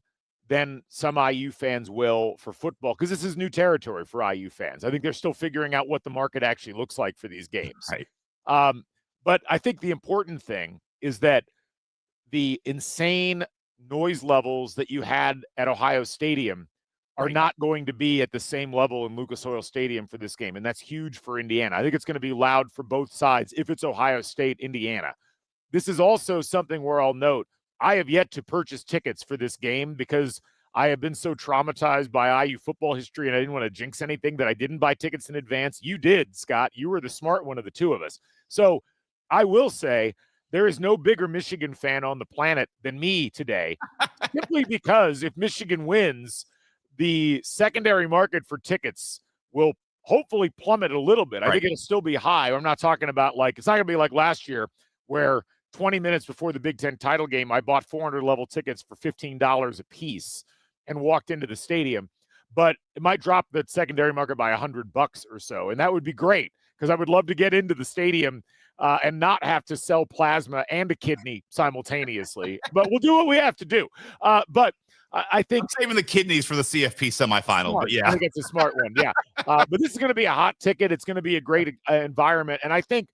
A: than some IU fans will for football, because this is new territory for IU fans. I think they're still figuring out what the market actually looks like for these games.
B: Right.
A: But I think the important thing is that the insane noise levels that you had at Ohio Stadium are not going to be at the same level in Lucas Oil Stadium for this game. And that's huge for Indiana. I think it's going to be loud for both sides if it's Ohio State, Indiana. This is also something where I'll note, I have yet to purchase tickets for this game because I have been so traumatized by IU football history and I didn't want to jinx anything that I didn't buy tickets in advance. You did, Scott. You were the smart one of the two of us. So I will say there is no bigger Michigan fan on the planet than me today, simply because if Michigan wins, the secondary market for tickets will hopefully plummet a little bit. I think it'll still be high. I'm not talking about it's not going to be like last year where 20 minutes before the Big Ten title game, I bought 400 level tickets for $15 a piece and walked into the stadium. But it might drop the secondary market by $100 or so. And that would be great because I would love to get into the stadium and not have to sell plasma and a kidney simultaneously. But we'll do what we have to do. But I think
B: I'm saving the kidneys for the CFP semifinal.
A: Smart.
B: But yeah,
A: I think it's a smart one. Yeah. But this is going to be a hot ticket. It's going to be a great environment. And I think,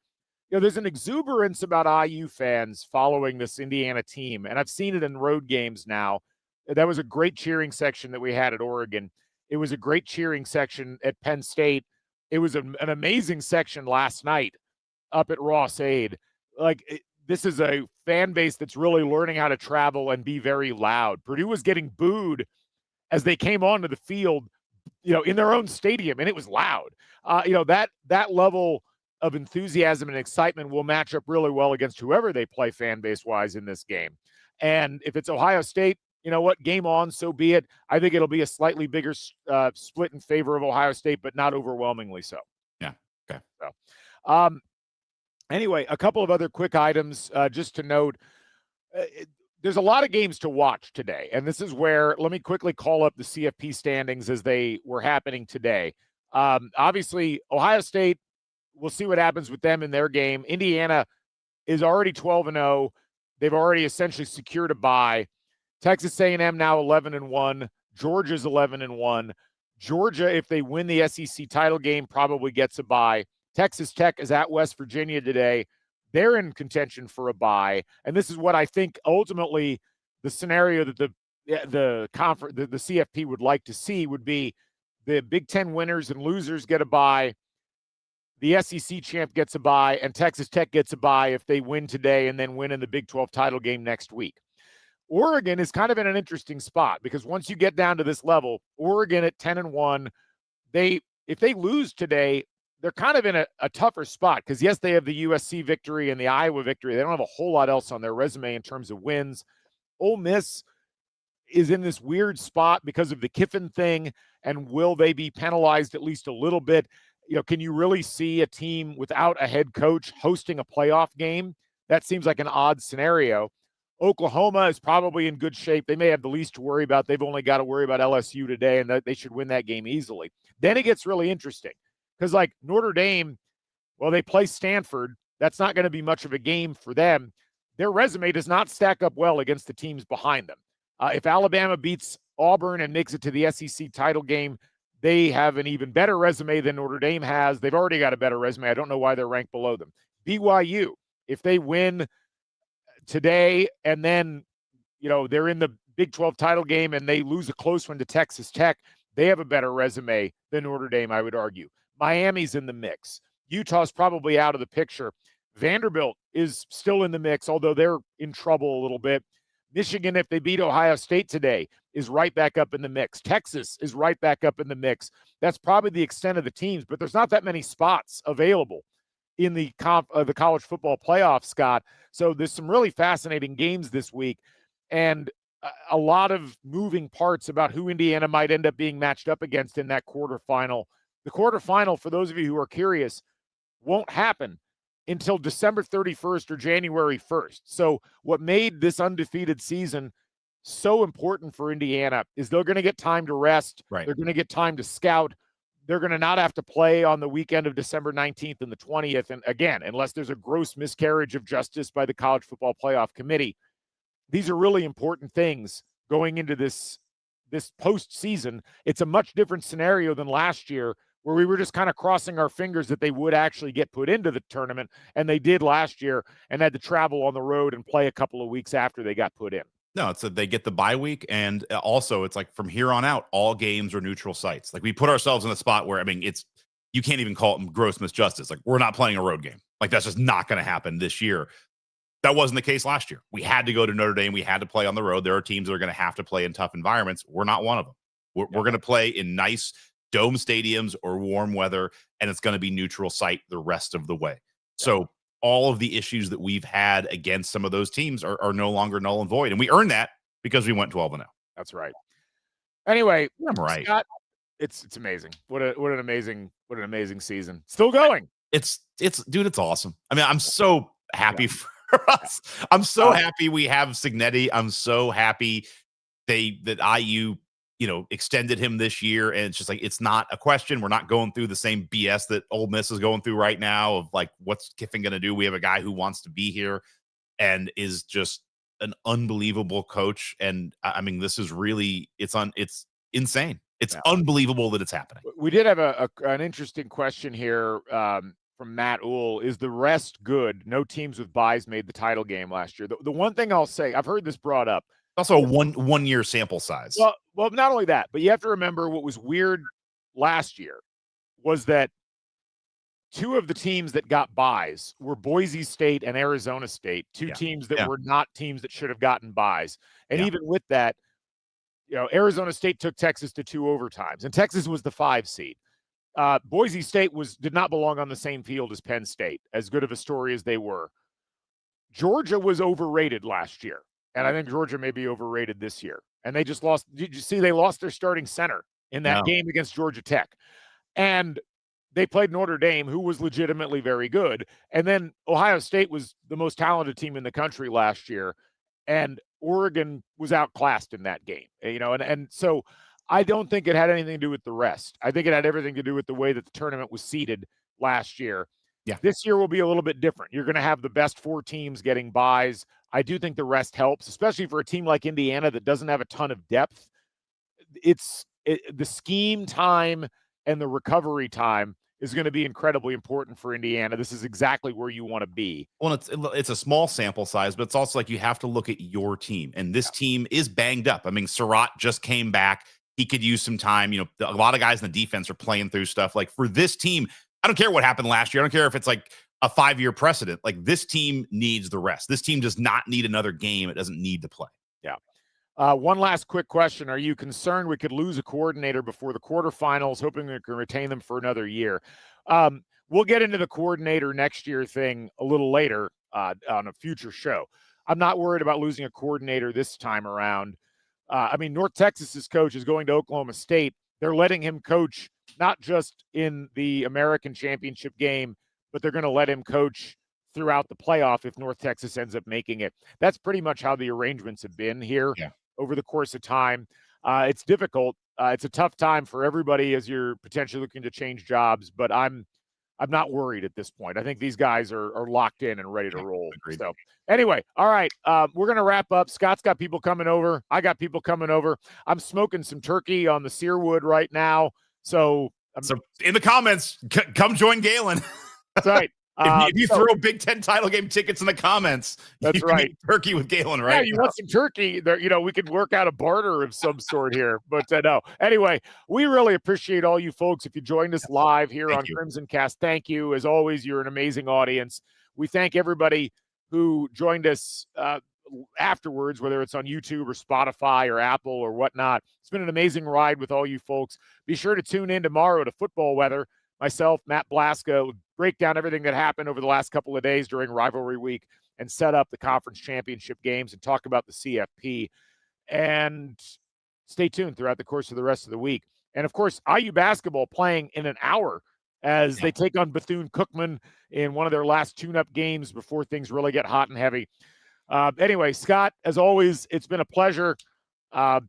A: there's an exuberance about IU fans following this Indiana team. And I've seen it in road games now. That was a great cheering section that we had at Oregon. It was a great cheering section at Penn State. It was an amazing section last night up at Ross-Ade. This is a fan base that's really learning how to travel and be very loud. Purdue was getting booed as they came onto the field, in their own stadium, and it was loud. That level of enthusiasm and excitement will match up really well against whoever they play fan base-wise in this game. And if it's Ohio State, you know what, game on, so be it. I think it'll be a slightly bigger split in favor of Ohio State, but not overwhelmingly so.
B: Yeah, okay.
A: So, anyway, a couple of other quick items just to note. There's a lot of games to watch today, and this is where let me quickly call up the CFP standings as they were happening today. Obviously, Ohio State, we'll see what happens with them in their game. Indiana is already 12-0. They've already essentially secured a bye. Texas A&M now 11-1. Georgia's 11-1. Georgia, if they win the SEC title game, probably gets a bye. Texas Tech is at West Virginia today. They're in contention for a bye. And this is what I think ultimately the scenario that the CFP would like to see would be the Big Ten winners and losers get a bye. The SEC champ gets a bye, and Texas Tech gets a bye if they win today and then win in the Big 12 title game next week. Oregon is kind of in an interesting spot because once you get down to this level, Oregon at 10-1, if they lose today, they're kind of in a tougher spot because, yes, they have the USC victory and the Iowa victory. They don't have a whole lot else on their resume in terms of wins. Ole Miss is in this weird spot because of the Kiffin thing, and will they be penalized at least a little bit? Can you really see a team without a head coach hosting a playoff game? That seems like an odd scenario. Oklahoma is probably in good shape. They may have the least to worry about. They've only got to worry about LSU today, and they should win that game easily. Then it gets really interesting because, Notre Dame, well, they play Stanford. That's not going to be much of a game for them. Their resume does not stack up well against the teams behind them. If Alabama beats Auburn and makes it to the SEC title game, they have an even better resume than Notre Dame has. They've already got a better resume. I don't know why they're ranked below them. BYU, if they win today and then, they're in the Big 12 title game and they lose a close one to Texas Tech, they have a better resume than Notre Dame, I would argue. Miami's in the mix. Utah's probably out of the picture. Vanderbilt is still in the mix, although they're in trouble a little bit. Michigan, if they beat Ohio State today, is right back up in the mix. Texas is right back up in the mix. That's probably the extent of the teams, but there's not that many spots available in the college football playoff, Scott. So there's some really fascinating games this week and a lot of moving parts about who Indiana might end up being matched up against in that quarterfinal. The quarterfinal, for those of you who are curious, won't happen until December 31st or January 1st. So what made this undefeated season so important for Indiana is they're going to get time to rest.
B: Right.
A: They're going to get time to scout. They're going to not have to play on the weekend of December 19th and the 20th. And again, unless there's a gross miscarriage of justice by the College Football Playoff Committee, these are really important things going into this postseason. It's a much different scenario than last year where we were just kind of crossing our fingers that they would actually get put into the tournament. And they did last year and had to travel on the road and play a couple of weeks after they got put in.
B: No, it's they get the bye week, and also it's from here on out, all games are neutral sites. We put ourselves in a spot where you can't even call it gross misjustice. We're not playing a road game. That's just not going to happen this year. That wasn't the case last year. We had to go to Notre Dame. We had to play on the road. There are teams that are going to have to play in tough environments. We're not one of them. We're going to play in nice dome stadiums or warm weather, and it's going to be neutral site the rest of the way. So all of the issues that we've had against some of those teams are no longer null and void. And we earned that because we went 12-0.
A: That's right. Anyway,
B: I'm right.
A: Scott, it's amazing. What an amazing season. Still going.
B: It's dude, it's awesome. I'm so happy for for us. I'm so happy we have Cignetti. I'm so happy that IU, extended him this year. And it's just like, it's not a question. We're not going through the same BS that Ole Miss is going through right now of like, what's Kiffin going to do? We have a guy who wants to be here and is just an unbelievable coach. And I mean, this is really, it's insane. It's unbelievable that it's happening.
A: We did have an interesting question here from Matt Uhl. Is the rest good? No teams with buys made the title game last year. The one thing I'll say, I've heard this brought up.
B: Also a one year sample size.
A: Well, not only that, but you have to remember what was weird last year was that two of the teams that got buys were Boise State and Arizona State, two teams that were not teams that should have gotten buys. And even with that, Arizona State took Texas to 2 overtimes, and Texas was the 5 seed. Boise State did not belong on the same field as Penn State, as good of a story as they were. Georgia was overrated last year, and I think Georgia may be overrated this year. And they just lost. Did you see they lost their starting center in that game against Georgia Tech? And they played Notre Dame, who was legitimately very good. And then Ohio State was the most talented team in the country last year. And Oregon was outclassed in that game, and so I don't think it had anything to do with the rest. I think it had everything to do with the way that the tournament was seeded last year.
B: Yeah.
A: This year will be a little bit different. You're going to have the best 4 teams getting buys. I do think the rest helps, especially for a team like Indiana that doesn't have a ton of depth. The scheme time and the recovery time is going to be incredibly important for Indiana. This is exactly where you want to be.
B: Well, it's a small sample size, but it's also like you have to look at your team. And this team is banged up. I mean, Surratt just came back. He could use some time. A lot of guys in the defense are playing through stuff. Like for this team, I don't care what happened last year. I don't care if it's like a 5-year precedent. Like this team needs the rest. This team does not need another game. It doesn't need to play.
A: Yeah. One last quick question. Are you concerned we could lose a coordinator before the quarterfinals, hoping we can retain them for another year? We'll get into the coordinator next year thing a little later on a future show. I'm not worried about losing a coordinator this time around. North Texas's coach is going to Oklahoma State. They're letting him coach not just in the American Championship game, but they're going to let him coach throughout the playoff if North Texas ends up making it. That's pretty much how the arrangements have been here over the course of time. It's difficult. It's a tough time for everybody as you're potentially looking to change jobs, but I'm not worried at this point. I think these guys are locked in and ready to roll.
B: Agreed.
A: So anyway, all right, we're going to wrap up. Scott's got people coming over. I got people coming over. I'm smoking some turkey on the searwood right now. So
B: in the comments, come join Galen.
A: That's right.
B: If you throw Big Ten title game tickets in the comments,
A: that's
B: you
A: right.
B: Can turkey with Galen, right?
A: Yeah, you want some turkey? There, we could work out a barter of some sort here. But no. Anyway, we really appreciate all you folks. If you joined us live here on Crimson Cast, thank you. As always, you're an amazing audience. We thank everybody who joined us afterwards, whether it's on YouTube or Spotify or Apple or whatnot. It's been an amazing ride with all you folks. Be sure to tune in tomorrow to Football Weather. Myself, Matt Blaska, break down everything that happened over the last couple of days during rivalry week and set up the conference championship games and talk about the CFP. And stay tuned throughout the course of the rest of the week. And, of course, IU basketball playing in an hour as they take on Bethune-Cookman in one of their last tune-up games before things really get hot and heavy. Anyway, Scott, as always, it's been a pleasure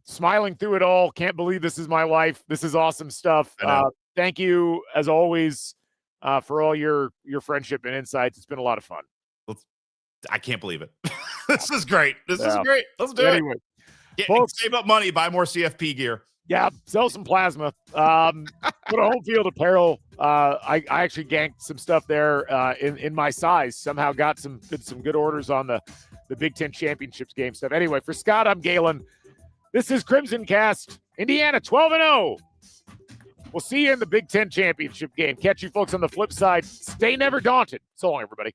A: smiling through it all. Can't believe this is my life. This is awesome stuff. Thank you, as always, for all your friendship and insights. It's been a lot of fun.
B: I can't believe it. This is great. This is great. Let's do it.
A: Folks,
B: save up money, buy more CFP gear.
A: Yeah, sell some plasma. Go to Homefield Apparel. I actually ganked some stuff there in my size. Somehow got some good orders on the Big Ten Championships game stuff. Anyway, for Scott, I'm Galen. This is Crimson Cast. Indiana 12-0. We'll see you in the Big Ten Championship game. Catch you folks on the flip side. Stay never daunted. So long, everybody.